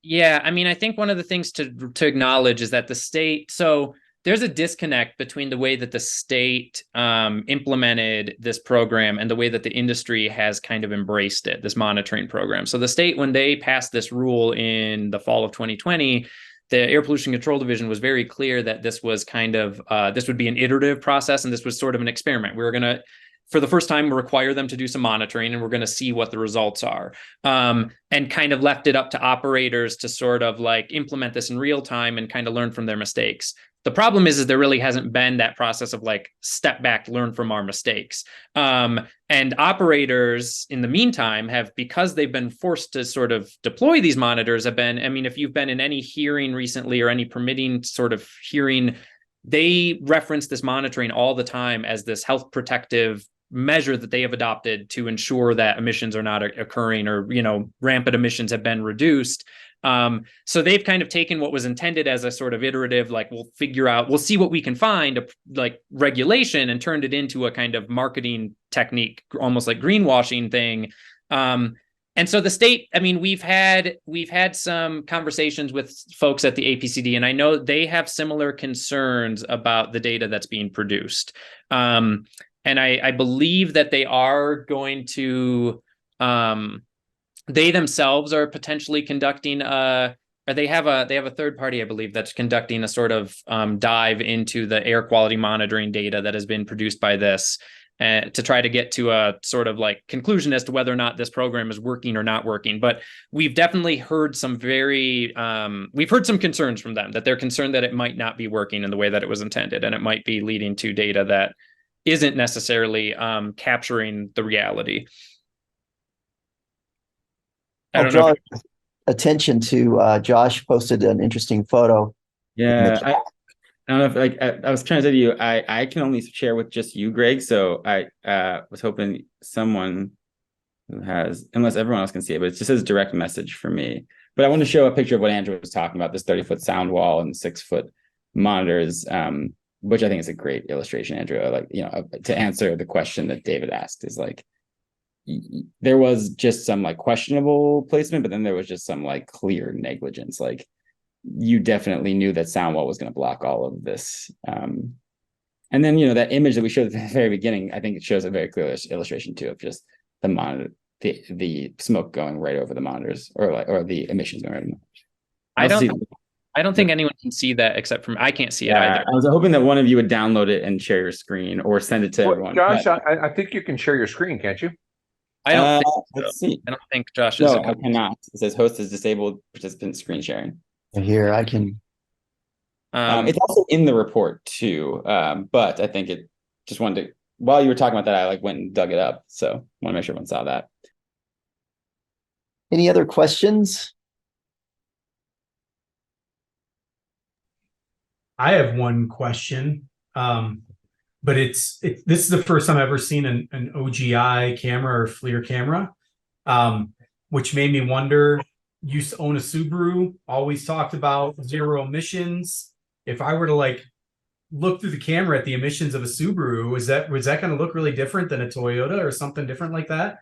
Yeah, I mean, I think one of the things to acknowledge is that the state, so there's a disconnect between the way that the state implemented this program and the way that the industry has kind of embraced it, this monitoring program. So the state, when they passed this rule in the fall of 2020, the Air Pollution Control Division was very clear that this was kind of, this would be an iterative process and this was sort of an experiment. We were going to, for the first time, require them to do some monitoring and we're going to see what the results are, and kind of left it up to operators to sort of like implement this in real time and kind of learn from their mistakes. The problem is there really hasn't been that process of like step back, learn from our mistakes. And operators in the meantime have, because they've been forced to sort of deploy these monitors, have been, I mean, if you've been in any hearing recently or any permitting sort of hearing, they reference this monitoring all the time as this health protective measure that they have adopted to ensure that emissions are not occurring, or, you know, rampant emissions have been reduced. So they've kind of taken what was intended as a sort of iterative, like we'll see what we can find, like regulation, and turned it into a kind of marketing technique, almost like greenwashing thing. And so the state, I mean, we've had some conversations with folks at the APCD, and I know they have similar concerns about the data that's being produced. And I believe that they are going to, they themselves are potentially conducting or they have a third party, I believe, that's conducting a sort of dive into the air quality monitoring data that has been produced by this, to try to get to a sort of like conclusion as to whether or not this program is working or not working. But we've definitely heard some we've heard some concerns from them, that they're concerned that it might not be working in the way that it was intended, and it might be leading to data that isn't necessarily capturing the reality. I'll draw attention to Josh posted an interesting photo. Yeah, I don't know if, like, I was trying to say to you, I can only share with just you, Greg. So I was hoping someone who has, unless everyone else can see it, but it just says direct message for me. But I want to show a picture of what Andrew was talking about, this 30-foot sound wall and 6-foot monitors, which I think is a great illustration, Andrew. Like, you know, to answer the question that David asked, is like, there was just some like questionable placement, but then there was just some like clear negligence. Like, you definitely knew that sound wall was going to block all of this. And then, you know, that image that we showed at the very beginning, I think it shows a very clear illustration too, of just the monitor, the smoke going right over the monitors, or the emissions going right over the monitors. I don't think anyone can see that except from, I can't see it either. I was hoping that one of you would download it and share your screen, or send it to everyone. Josh, I think you can share your screen, can't you? I don't think so. Let's see. I don't think Josh No, is. I cannot. It says host is disabled, participant screen sharing. Here, I can. It's also in the report too. But I think it just wanted to, while you were talking about that, I like went and dug it up. So I want to make sure everyone saw that. Any other questions? I have one question, but this is the first time I've ever seen an OGI camera or FLIR camera, which made me wonder. Used to own a Subaru, always talked about zero emissions. If I were to like look through the camera at the emissions of a Subaru, was that going to look really different than a Toyota or something different like that?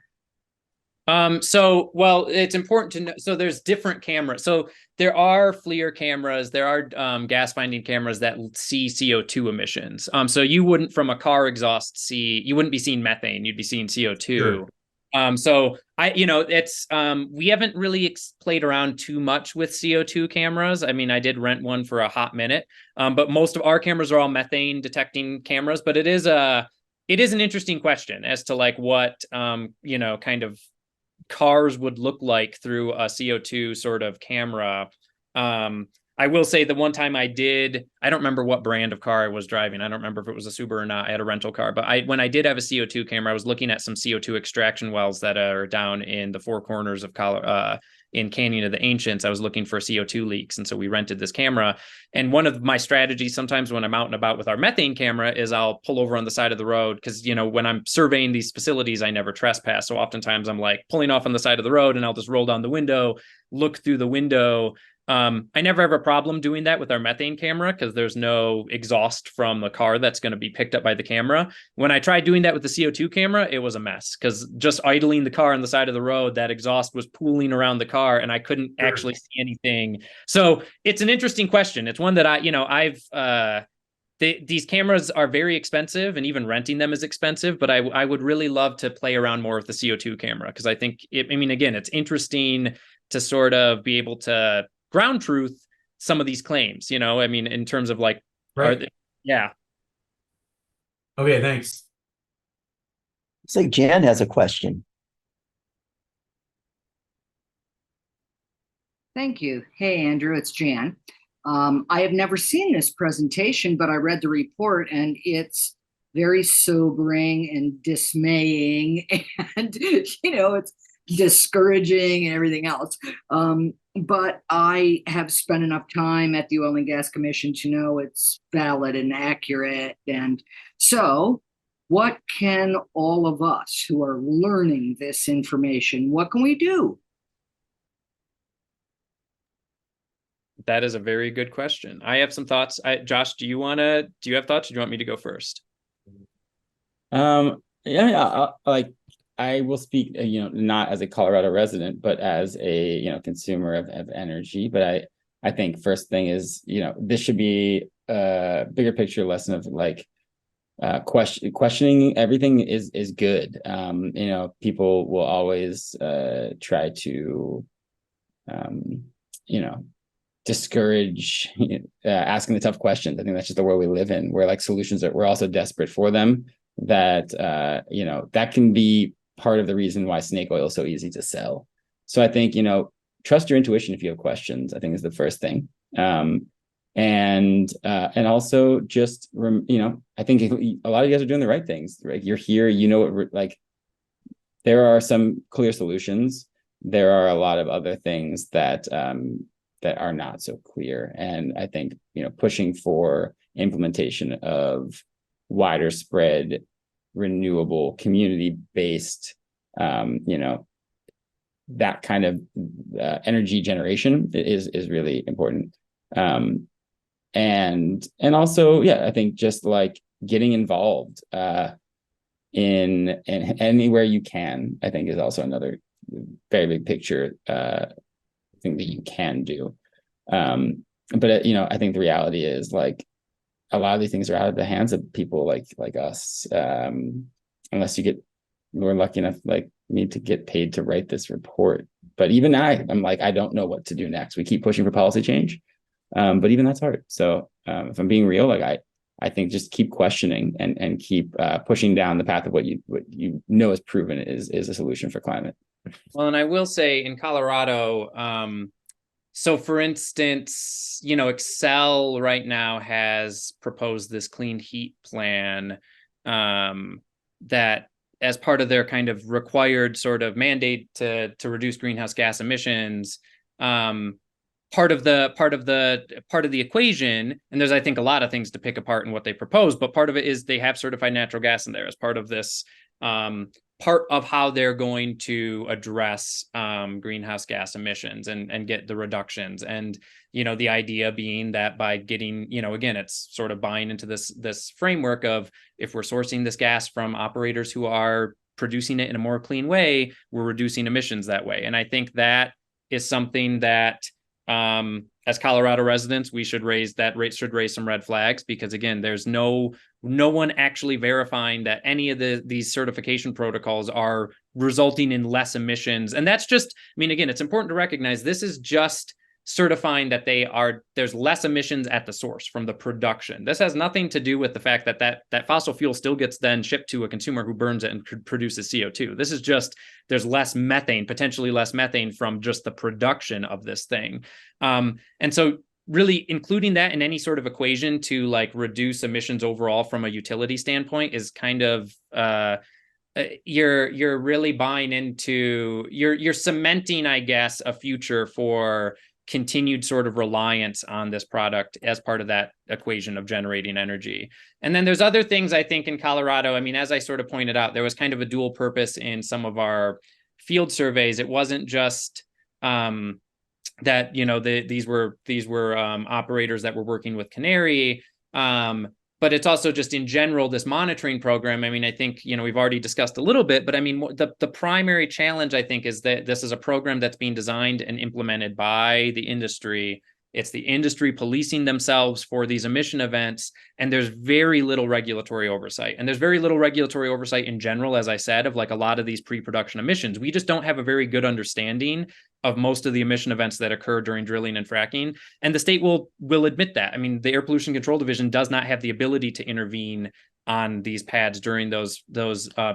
So, well, it's important to know. So there's different cameras. So there are FLIR cameras, there are gas finding cameras that see CO2 emissions. So you wouldn't, from a car exhaust, you wouldn't be seeing methane, you'd be seeing CO2. Sure. So it's we haven't really played around too much with CO2 cameras. I mean, I did rent one for a hot minute, but most of our cameras are all methane detecting cameras. But it is an interesting question as to like what kind of cars would look like through a CO2 sort of camera. I will say the one time I don't remember what brand of car I was driving. I don't remember if it was a Subaru or not. I had a rental car, but when I did have a CO2 camera, I was looking at some CO2 extraction wells that are down in the Four Corners of Colorado, in Canyon of the Ancients. I was looking for CO2 leaks. And so we rented this camera. And one of my strategies sometimes when I'm out and about with our methane camera is I'll pull over on the side of the road, because, when I'm surveying these facilities, I never trespass. So oftentimes I'm like pulling off on the side of the road and I'll just roll down the window, look through the window. I never have a problem doing that with our methane camera because there's no exhaust from the car that's going to be picked up by the camera. When I tried doing that with the CO2 camera, it was a mess because just idling the car on the side of the road, that exhaust was pooling around the car and I couldn't actually see anything. So it's an interesting question. It's one that these cameras are very expensive and even renting them is expensive, but I would really love to play around more with the CO2 camera because I think it's interesting to sort of be able to ground truth some of these claims, in terms of like, right. Yeah. Okay, thanks. Looks like Jan has a question. Thank you. Hey, Andrew, it's Jan. I have never seen this presentation, but I read the report and it's very sobering and dismaying, and it's discouraging and everything else. But I have spent enough time at the Oil and Gas Commission to know it's valid and accurate. And so what can all of us who are learning this information, what can we do? That is a very good question. I have some thoughts. Josh, do you have thoughts, or do you want me to go first? Yeah, I will speak, not as a Colorado resident, but as a, consumer of energy. But I think first thing is, this should be a bigger picture lesson of like, questioning everything is good. People will always try to, discourage asking the tough questions. I think that's just the world we live in, where like solutions we're also desperate for them. That that can be part of the reason why snake oil is so easy to sell. So I think trust your intuition if you have questions, I think is the first thing. And also just I think a lot of you guys are doing the right things, right? You're here, there are some clear solutions. There are a lot of other things that are not so clear. And I think, pushing for implementation of wider spread, renewable, community-based, that kind of energy generation is really important. And also, I think just like getting involved in anywhere you can, I think is also another very big picture thing that you can do. But I think the reality is like a lot of these things are out of the hands of people like us, unless we're lucky enough like me to get paid to write this report. But even I'm like, I don't know what to do next. We keep pushing for policy change, but even that's hard. So if I'm being real, like I think just keep questioning and keep pushing down the path of what you know is proven is a solution for climate. Well, and I will say in Colorado, so for instance, Excel right now has proposed this clean heat plan that as part of their kind of required sort of mandate to reduce greenhouse gas emissions, part of the equation, and there's I think a lot of things to pick apart in what they propose, but part of it is they have certified natural gas in there as part of this part of how they're going to address greenhouse gas emissions and get the reductions. And the idea being that by getting again, it's sort of buying into this framework of if we're sourcing this gas from operators who are producing it in a more clean way, we're reducing emissions that way. And I think that is something that as Colorado residents, we should raise some red flags, because again, there's no one actually verifying that any of these certification protocols are resulting in less emissions. And that's just, again, it's important to recognize this is just certifying that there's less emissions at the source from the production. This has nothing to do with the fact that fossil fuel still gets then shipped to a consumer who burns it and produces CO2. This is just, there's potentially less methane from just the production of this thing. And so really including that in any sort of equation to like reduce emissions overall from a utility standpoint is kind of you're really buying into, you're cementing, I guess, a future for continued sort of reliance on this product as part of that equation of generating energy. And then there's other things I think in Colorado. As I sort of pointed out, there was kind of a dual purpose in some of our field surveys. It wasn't just that these were operators that were working with Canary, but it's also just in general this monitoring program. I think we've already discussed a little bit, but the primary challenge I think is that this is a program that's being designed and implemented by the industry. It's the industry policing themselves for these emission events, and there's very little regulatory oversight. And there's very little regulatory oversight in general, as I said, of like a lot of these pre-production emissions. We just don't have a very good understanding of most of the emission events that occur during drilling and fracking. And the state will admit that. The Air Pollution Control Division does not have the ability to intervene on these pads during those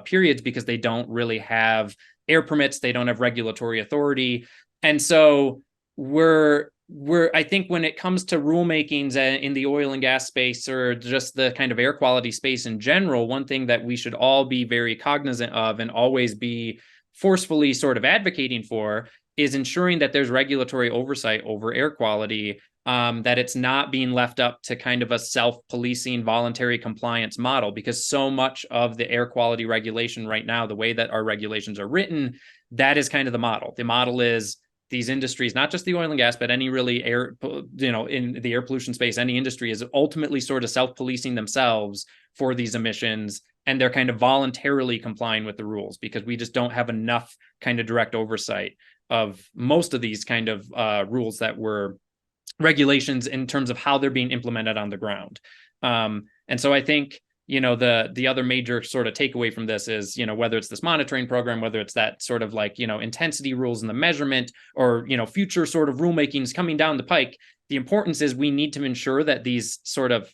periods because they don't really have air permits. They don't have regulatory authority. And so we're I think when it comes to rulemakings in the oil and gas space, or just the kind of air quality space in general, one thing that we should all be very cognizant of and always be forcefully sort of advocating for is ensuring that there's regulatory oversight over air quality, that it's not being left up to kind of a self-policing voluntary compliance model, because so much of the air quality regulation right now, the way that our regulations are written, that is kind of the model. The model is these industries, not just the oil and gas, but any really air, in the air pollution space, any industry is ultimately sort of self-policing themselves for these emissions. And they're kind of voluntarily complying with the rules, because we just don't have enough kind of direct oversight of most of these kind of rules that were regulations in terms of how they're being implemented on the ground. And so I think, the other major sort of takeaway from this is, whether it's this monitoring program, whether it's that sort of like, intensity rules and the measurement, or, future sort of rulemakings coming down the pike, the importance is we need to ensure that these sort of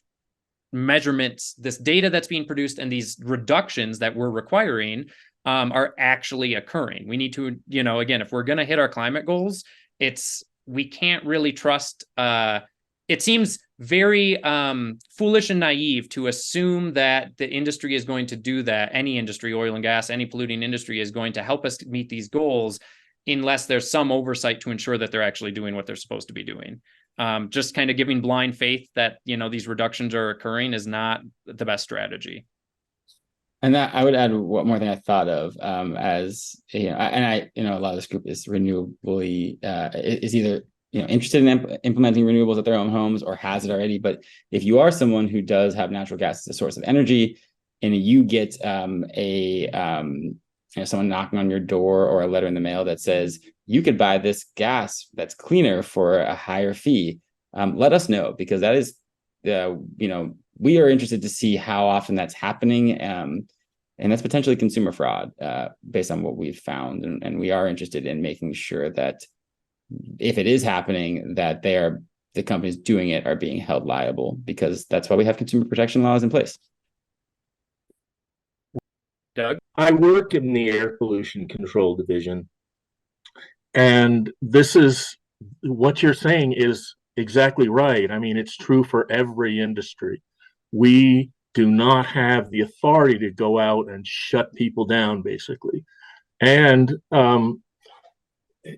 measurements, this data that's being produced, and these reductions that we're requiring are actually occurring. We need to, again, if we're going to hit our climate goals, we can't really trust, it seems very foolish and naive to assume that the industry is going to do that. Any industry, oil and gas, any polluting industry, is going to help us meet these goals unless there's some oversight to ensure that they're actually doing what they're supposed to be doing. Just kind of giving blind faith that, these reductions are occurring is not the best strategy. And that I would add one more thing I thought of, as a lot of this group is renewably is either interested in implementing renewables at their own homes or has it already. But if you are someone who does have natural gas as a source of energy, and you get someone knocking on your door or a letter in the mail that says you could buy this gas that's cleaner for a higher fee, let us know, because that is we are interested to see how often that's happening, and that's potentially consumer fraud based on what we've found, and we are interested in making sure that if it is happening, that the companies doing it are being held liable, because that's why we have consumer protection laws in place. Doug? I work in the air pollution control division, and this is what you're saying is exactly right. I mean, it's true for every industry. We do not have the authority to go out and shut people down, basically. And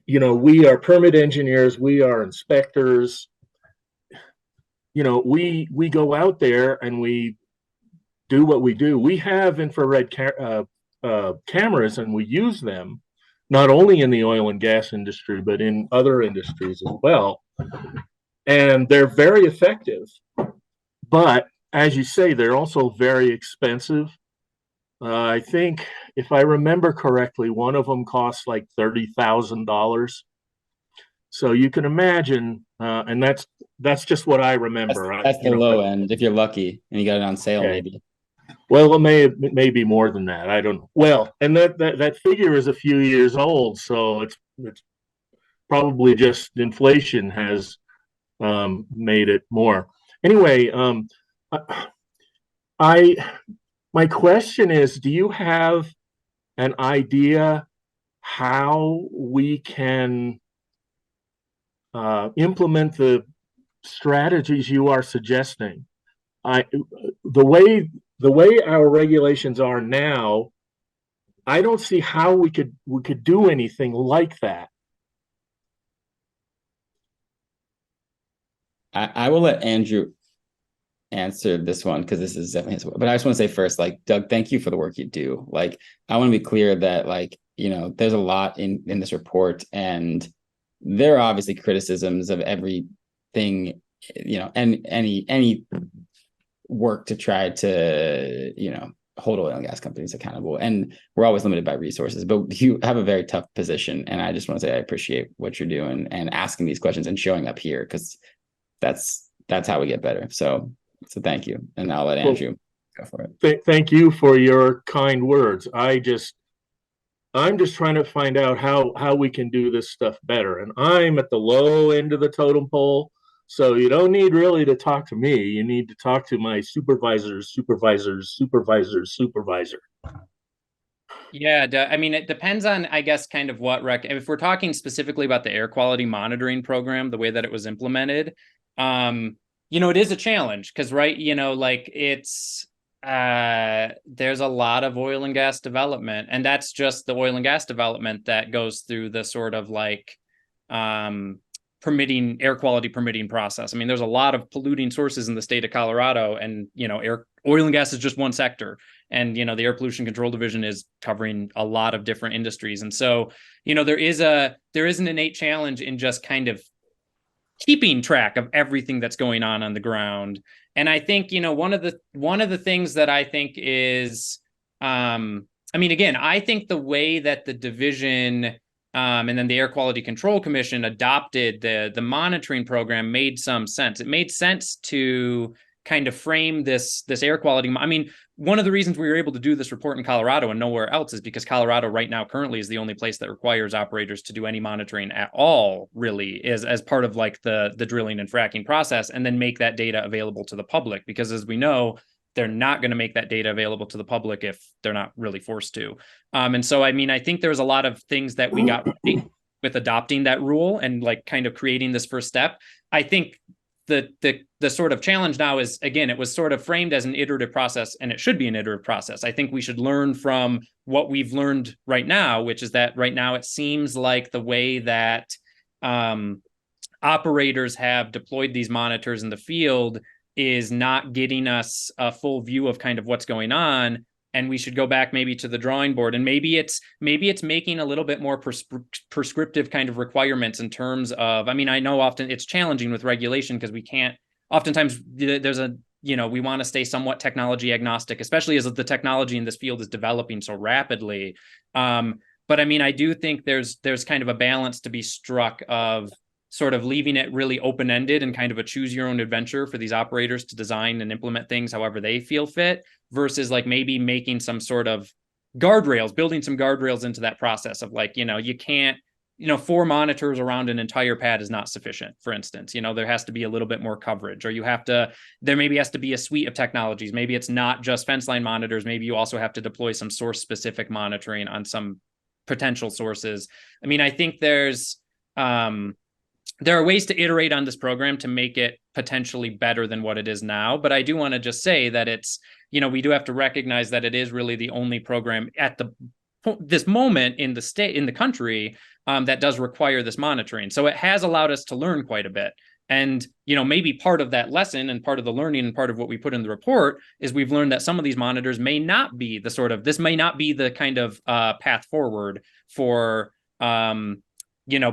we are permit engineers, we are inspectors. We go out there and we do what we do. We have infrared cameras, and we use them not only in the oil and gas industry, but in other industries as well. And they're very effective. But as you say, they're also very expensive. I think, if I remember correctly, one of them costs like $30,000. So you can imagine, and that's just what I remember. That's the low end, if you're lucky and you got it on sale, okay. Maybe. Well, it may be more than that. I don't. Well, and that figure is a few years old, so it's probably just inflation has made it more. Anyway, my question is, do you have an idea how we can implement the strategies you are suggesting? The way our regulations are now, I don't see how we could do anything like that. I will let Andrew answer this one, because this is definitely his, but I just want to say first, Doug, thank you for the work you do. I want to be clear that there's a lot in this report, and there are obviously criticisms of everything, and any work to try to hold oil and gas companies accountable, and we're always limited by resources, but you have a very tough position, and I just want to say I appreciate what you're doing and asking these questions and showing up here, because that's how we get better. So thank you, and I'll let Andrew go for it. Thank you for your kind words. I'm just trying to find out how we can do this stuff better, and I'm at the low end of the totem pole. So you don't need really to talk to me. You need to talk to my supervisor's supervisor's supervisor's supervisor. Yeah, I mean, it depends on, I guess, kind of what if we're talking specifically about the air quality monitoring program, the way that it was implemented, it is a challenge because, right, like it's there's a lot of oil and gas development, and that's just the oil and gas development that goes through the sort of like permitting air quality permitting process. I mean, there's a lot of polluting sources in the state of Colorado, and oil and gas is just one sector. And the Air Pollution Control Division is covering a lot of different industries. And so, there is an innate challenge in just kind of keeping track of everything that's going on the ground. And I think, one of the things that I think is, I mean, again, I think the way that the division and then the Air Quality Control Commission adopted the monitoring program made some sense. It made sense to kind of frame this air quality. I mean, one of the reasons we were able to do this report in Colorado and nowhere else is because Colorado right now currently is the only place that requires operators to do any monitoring at all, really, is as part of like the drilling and fracking process, and then make that data available to the public. Because as we know, they're not going to make that data available to the public if they're not really forced to. And so, I mean, I think there's a lot of things that we got right with adopting that rule and like kind of creating this first step. I think the sort of challenge now is, again, it was sort of framed as an iterative process, and it should be an iterative process. I think we should learn from what we've learned right now, which is that right now it seems like the way that operators have deployed these monitors in the field is not getting us a full view of kind of what's going on. And we should go back maybe to the drawing board, and maybe it's making a little bit more prescriptive kind of requirements in terms of, I mean, I know often it's challenging with regulation because we can't, oftentimes there's we want to stay somewhat technology agnostic, especially as the technology in this field is developing so rapidly. But I mean, I do think there's kind of a balance to be struck of sort of leaving it really open-ended and kind of a choose your own adventure for these operators to design and implement things however they feel fit, versus like maybe making some sort of guardrails, building some guardrails into that process of like, you can't, 4 monitors around an entire pad is not sufficient, for instance. There has to be a little bit more coverage, or there maybe has to be a suite of technologies. Maybe it's not just fence line monitors. Maybe you also have to deploy some source specific monitoring on some potential sources. I mean, I think there are ways to iterate on this program to make it potentially better than what it is now. But I do want to just say that it's, we do have to recognize that it is really the only program at this moment in the state, in the country, that does require this monitoring. So it has allowed us to learn quite a bit. And, maybe part of that lesson and part of the learning and part of what we put in the report is we've learned that some of these monitors may not be this may not be the kind of path forward for,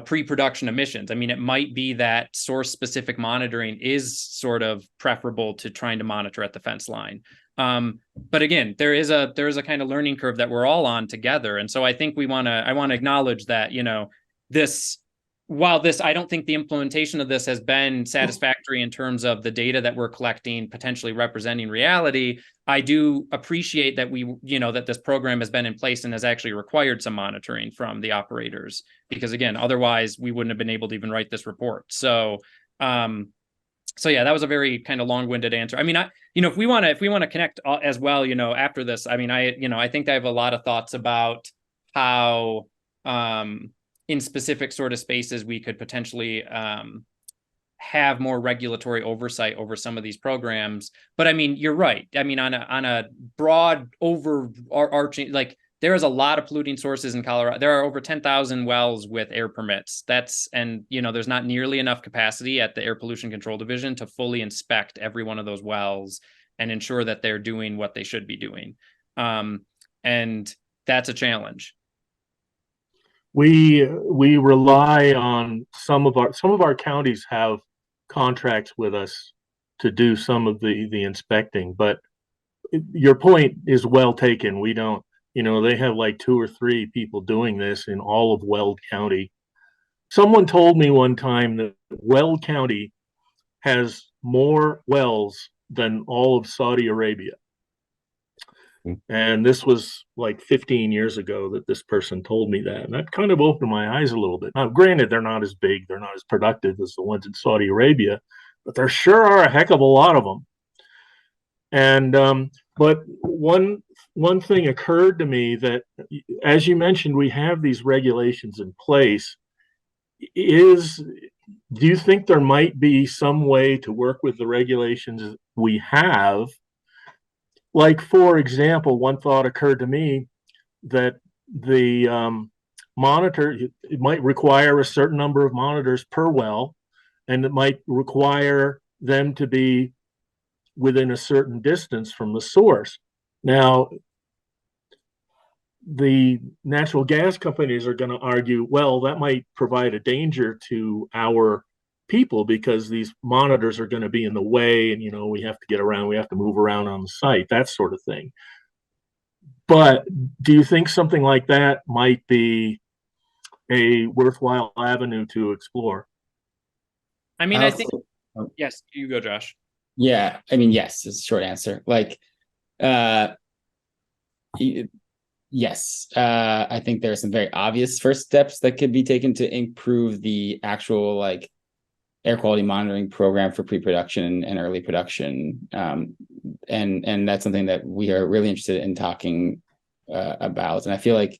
pre-production emissions. I mean, it might be that source specific monitoring is sort of preferable to trying to monitor at the fence line. But again, there is a kind of learning curve that we're all on together. And so I think I want to acknowledge that, I don't think the implementation of this has been satisfactory in terms of the data that we're collecting, potentially representing reality. I do appreciate that that this program has been in place and has actually required some monitoring from the operators, because again, otherwise we wouldn't have been able to even write this report. So, yeah, that was a very kind of long-winded answer. I mean, if we want to connect as well, after this, I mean, I think I have a lot of thoughts about how, in specific sort of spaces, we could potentially have more regulatory oversight over some of these programs. But I mean, you're right. I mean, on a broad overarching, like, there is a lot of polluting sources in Colorado. There are over 10,000 wells with air permits. There's not nearly enough capacity at the Air Pollution Control Division to fully inspect every one of those wells and ensure that they're doing what they should be doing. And that's a challenge. We rely on some of our counties have contracts with us to do some of the inspecting, but your point is well taken. We don't, they have like 2 or 3 people doing this in all of Weld County. Someone told me one time that Weld County has more wells than all of Saudi Arabia. And this was like 15 years ago that this person told me that. And that kind of opened my eyes a little bit. Now, granted, they're not as big, they're not as productive as the ones in Saudi Arabia, but there sure are a heck of a lot of them. And but one one thing occurred to me that, as you mentioned, we have these regulations in place. Do you think there might be some way to work with the regulations we have? Like, for example, one thought occurred to me that the monitor, it might require a certain number of monitors per well, and it might require them to be within a certain distance from the source. Now, the natural gas companies are going to argue, well, that might provide a danger to our people because these monitors are going to be in the way, and we have to get around, we have to move around on the site, that sort of thing. But do you think something like that might be a worthwhile avenue to explore? I mean, I think, yes, you go, Josh. Yeah, I mean, yes, is a short answer. Like, yes, I think there are some very obvious first steps that could be taken to improve the actual like air quality monitoring program for pre-production and early production. And that's something that we are really interested in talking about. And I feel like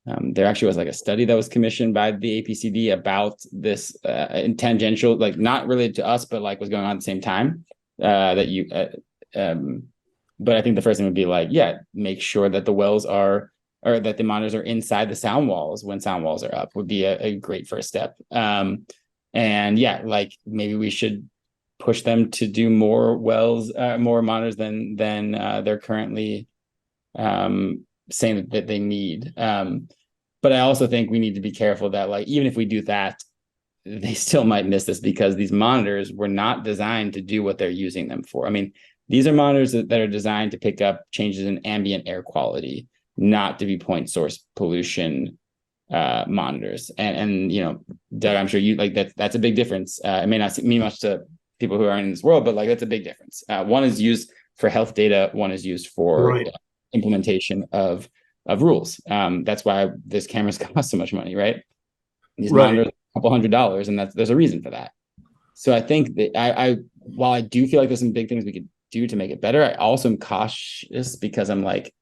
there actually was like a study that was commissioned by the APCD about this in tangential, like not related to us, but like was going on at the same time but I think the first thing would be like, yeah, make sure that the wells are, or that the monitors are inside the sound walls when sound walls are up would be a great first step. And yeah, like maybe we should push them to do more wells, more monitors than they're currently saying that they need. But I also think we need to be careful that like, even if we do that, they still might miss this because these monitors were not designed to do what they're using them for. I mean, these are monitors that are designed to pick up changes in ambient air quality, not to be point source pollution monitors. And Doug, I'm sure you like that. That's a big difference. It may not mean much to people who aren't in this world, but like that's a big difference. One is used for health data. One is used for implementation of rules. That's why this cameras cost so much money, right? These monitors are a couple $100, and there's a reason for that. So I think that while I do feel like there's some big things we could do to make it better, I also am cautious because I'm like,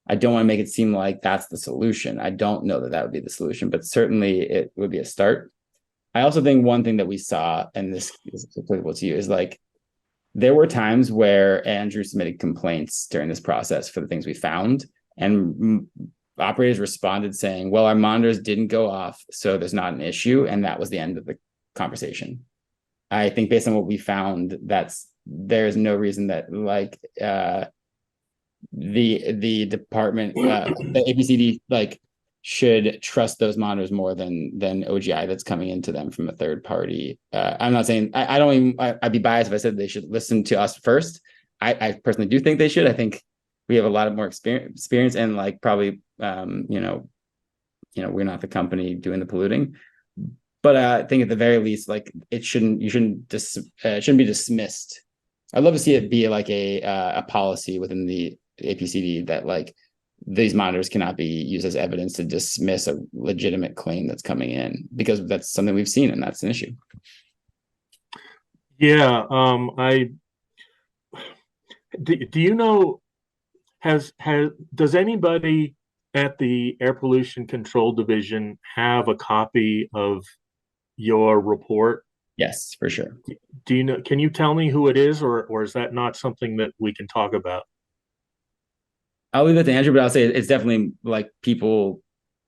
I don't want to make it seem like that's the solution. I don't know that would be the solution, but certainly it would be a start. I also think one thing that we saw, and this is applicable to you, is like there were times where Andrew submitted complaints during this process for the things we found, and operators responded saying, well, our monitors didn't go off, so there's not an issue, and that was the end of the conversation. I think based on what we found, there's no reason that like the department, the APCD like should trust those monitors more than OGI that's coming into them from a third party. I'm not saying I'd be biased if I said they should listen to us first. I personally do think they should. I think we have a lot of more experience and like probably we're not the company doing the polluting. But I think at the very least, like it shouldn't be dismissed. I'd love to see it be like a policy within the APCD that like these monitors cannot be used as evidence to dismiss a legitimate claim that's coming in, because that's something we've seen and that's an issue. Yeah, do you know, does anybody at the Air Pollution Control Division have a copy of your report? Yes, for sure. Do you know, can you tell me who it is, or is that not something that we can talk about? I'll leave it to Andrew, but I'll say it's definitely like people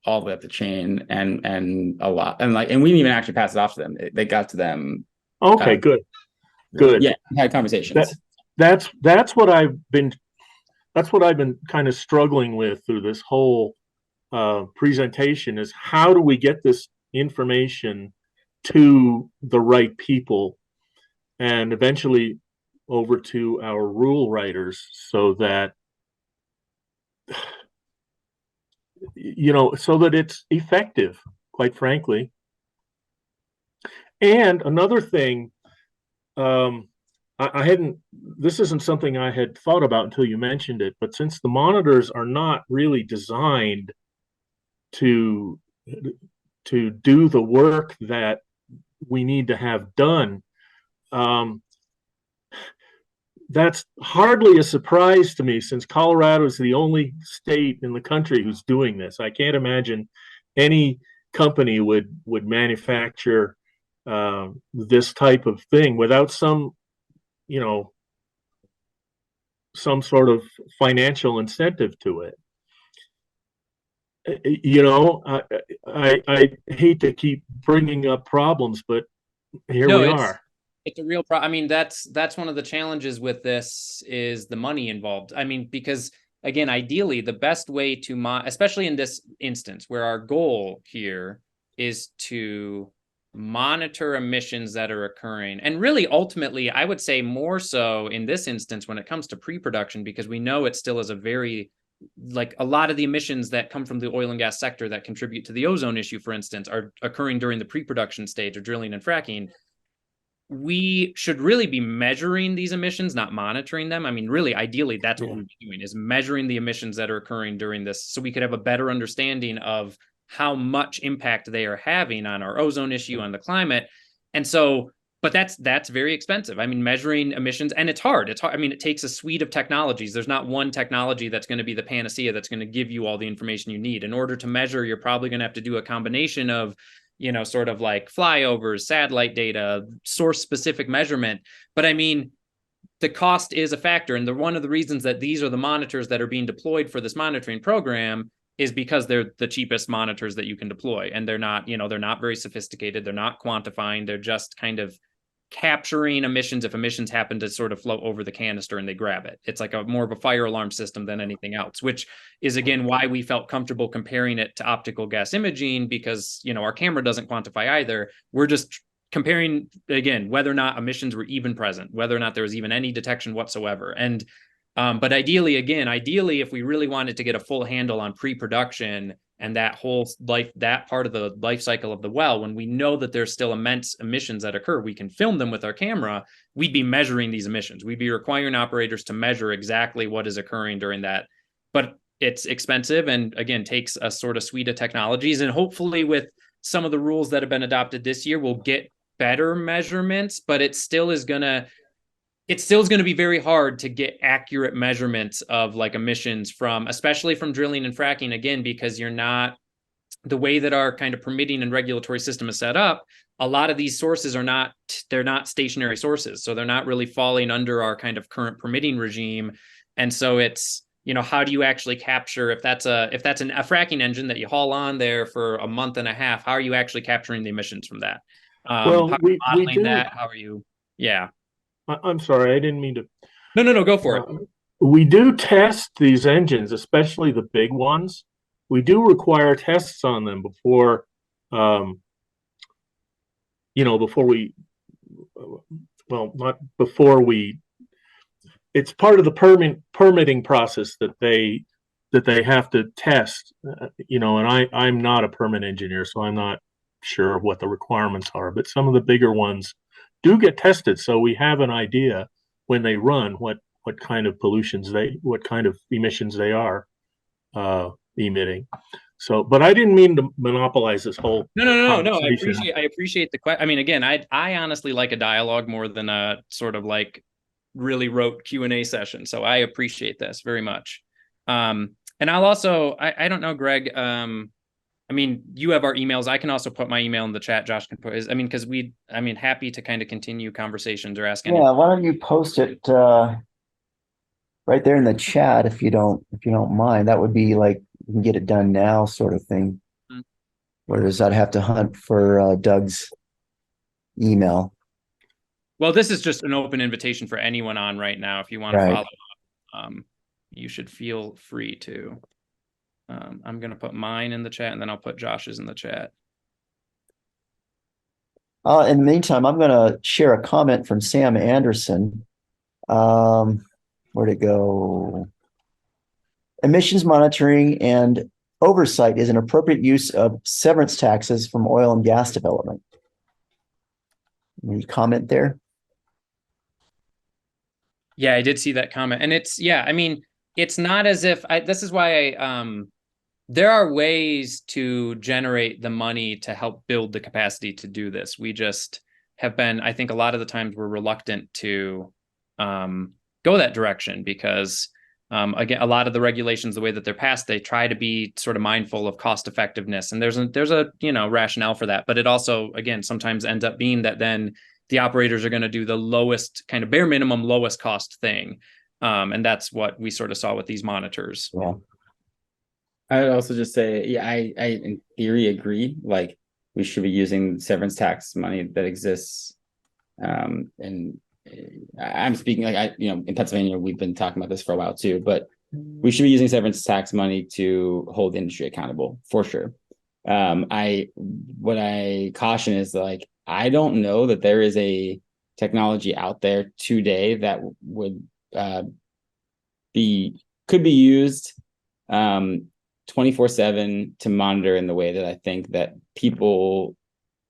all the way up the chain and a lot. And we didn't even actually pass it off to them. They got to them. Okay, good. Yeah, we had conversations. That's what I've been kind of struggling with through this whole presentation, is how do we get this information to the right people and eventually over to our rule writers so that so that it's effective, quite frankly. And another thing, this isn't something I had thought about until you mentioned it, but since the monitors are not really designed to do the work that we need to have done, that's hardly a surprise to me, since Colorado is the only state in the country who's doing this. I can't imagine any company would manufacture this type of thing without some, you know, some sort of financial incentive to it. You know, I hate to keep bringing up problems, but here No, we it's are. it's a real problem. I mean, that's one of the challenges with this is the money involved. I mean, because again, ideally, the best way to especially in this instance where our goal here is to monitor emissions that are occurring, and really ultimately, I would say more so in this instance when it comes to pre-production, because we know it still is a very, like, a lot of the emissions that come from the oil and gas sector that contribute to the ozone issue, for instance, are occurring during the pre-production stage of drilling and fracking. We should really be measuring these emissions, not monitoring them. I mean, really, ideally, that's what we'd be doing, is measuring the emissions that are occurring during this, so we could have a better understanding of how much impact they are having on our ozone issue, on the climate. And so, but that's very expensive. I mean, measuring emissions, and it's hard. It's hard. I mean, it takes a suite of technologies. There's not one technology that's going to be the panacea that's going to give you all the information you need. In order to measure, you're probably going to have to do a combination of, you know, sort of like flyovers, satellite data, source specific measurement. But I mean, the cost is a factor. And one of the reasons that these are the monitors that are being deployed for this monitoring program is because they're the cheapest monitors that you can deploy. And they're not, you know, they're not very sophisticated. They're not quantifying. They're just kind of capturing emissions if emissions happen to sort of float over the canister and they grab it. It's like a more of a fire alarm system than anything else, which is again why we felt comfortable comparing it to optical gas imaging, because, you know, our camera doesn't quantify either. We're just comparing, again, whether or not emissions were even present, whether or not there was even any detection whatsoever. And but ideally, if we really wanted to get a full handle on pre-production and that whole life, that part of the life cycle of the well, when we know that there's still immense emissions that occur, we can film them with our camera. We'd be measuring these emissions. We'd be requiring operators to measure exactly what is occurring during that. But it's expensive, and again, takes a sort of suite of technologies. And hopefully with some of the rules that have been adopted this year, we'll get better measurements, but it still is going to be very hard to get accurate measurements of like emissions from, especially from drilling and fracking, again, because you're not, the way that our kind of permitting and regulatory system is set up, a lot of these sources they're not stationary sources. So they're not really falling under our kind of current permitting regime. And so it's, you know, how do you actually capture, if that's a fracking engine that you haul on there for a month and a half, how are you actually capturing the emissions from that? Well, how are you modeling that? How are you? Yeah. I'm sorry, I didn't mean to. No, go for it. We do test these engines, especially the big ones. We do require tests on them before, you know, before we, well, not before we. It's part of the permitting process that they have to test. You know, and I'm not a permit engineer, so I'm not sure what the requirements are. But some of the bigger ones do get tested, so we have an idea when they run what kind of what kind of emissions they are emitting. So, but I didn't mean to monopolize this whole no. I appreciate the question. I mean, again, I honestly like a dialogue more than a sort of like really rote Q&A session. So I appreciate this very much. And I'll also, I don't know, Greg, I mean, you have our emails. I can also put my email in the chat. Josh can put his, I mean, because happy to kind of continue conversations or ask. Yeah, why don't you post it right there in the chat if you don't mind. That would be like, you can get it done now sort of thing. Mm-hmm. Whereas I'd have to hunt for Doug's email. Well, this is just an open invitation for anyone on right now. If you want to follow up, you should feel free to. I'm going to put mine in the chat, and then I'll put Josh's in the chat. In the meantime, I'm going to share a comment from Sam Anderson. Where'd it go? Emissions monitoring and oversight is an appropriate use of severance taxes from oil and gas development. Any comment there? Yeah, I did see that comment. And it's, I mean, it's not as if this is why there are ways to generate the money to help build the capacity to do this. We just have been, I think a lot of the times we're reluctant to go that direction, because again, a lot of the regulations, the way that they're passed, they try to be sort of mindful of cost effectiveness, and there's a rationale for that. But it also, again, sometimes ends up being that then the operators are going to do the lowest kind of bare minimum, lowest cost thing, and that's what we sort of saw with these monitors. Yeah. I would also just say, yeah, I in theory agree. Like, we should be using severance tax money that exists. And I'm speaking like in Pennsylvania, we've been talking about this for a while too, but we should be using severance tax money to hold the industry accountable for sure. What I caution is, like, I don't know that there is a technology out there today that would could be used 24/7 to monitor in the way that I think that people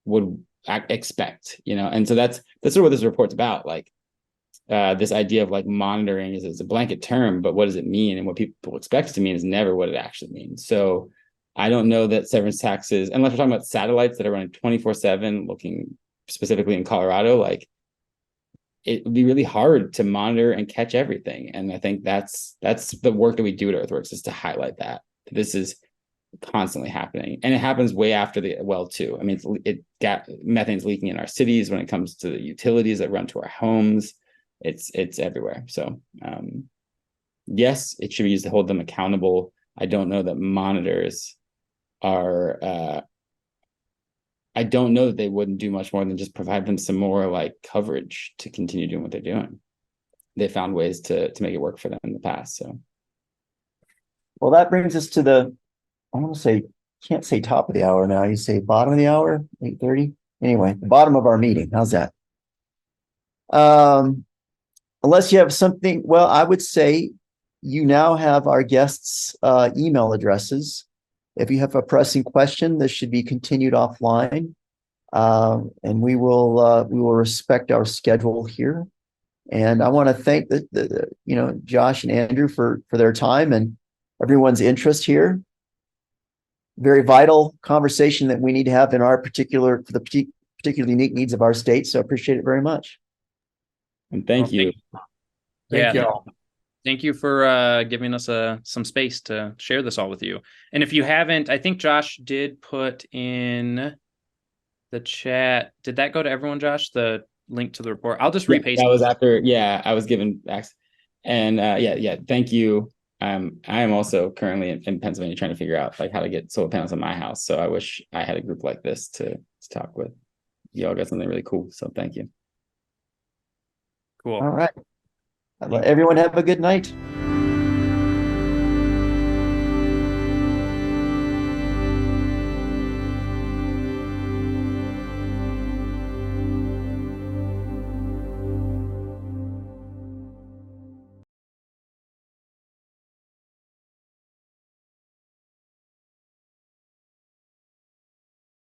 would expect, and so that's sort of what this report's about. Like, this idea of like monitoring is a blanket term, but what does it mean? And what people expect it to mean is never what it actually means. So I don't know that severance taxes, unless we're talking about satellites that are running 24/7, looking specifically in Colorado, like, it would be really hard to monitor and catch everything. And I think that's the work that we do at Earthworks, is to highlight that this is constantly happening, and it happens way after the well too. I mean, methane's leaking in our cities when it comes to the utilities that run to our homes. It's everywhere. So yes, it should be used to hold them accountable. I don't know that monitors are I don't know that they wouldn't do much more than just provide them some more like coverage to continue doing what they're doing. They found ways to make it work for them in the past. So, well, that brings us to I want to say, can't say top of the hour now. You say bottom of the hour, 8:30. Anyway, the bottom of our meeting. How's that? Unless you have something, well, I would say you now have our guests' email addresses. If you have a pressing question, this should be continued offline, and we will respect our schedule here. And I want to thank Josh and Andrew for their time and everyone's interest here. Very vital conversation that we need to have in our particular unique needs of our state. So I appreciate it very much. And thank you. Thank you all. Thank you for giving us some space to share this all with you. And if you haven't, I think Josh did put in the chat. Did that go to everyone, Josh? The link to the report? I'll just repaste. That was after, I was given access. And thank you. I am also currently in Pennsylvania trying to figure out like how to get solar panels on my house. So I wish I had a group like this to talk with. You all got something really cool. So thank you. Cool. All right. Everyone have a good night.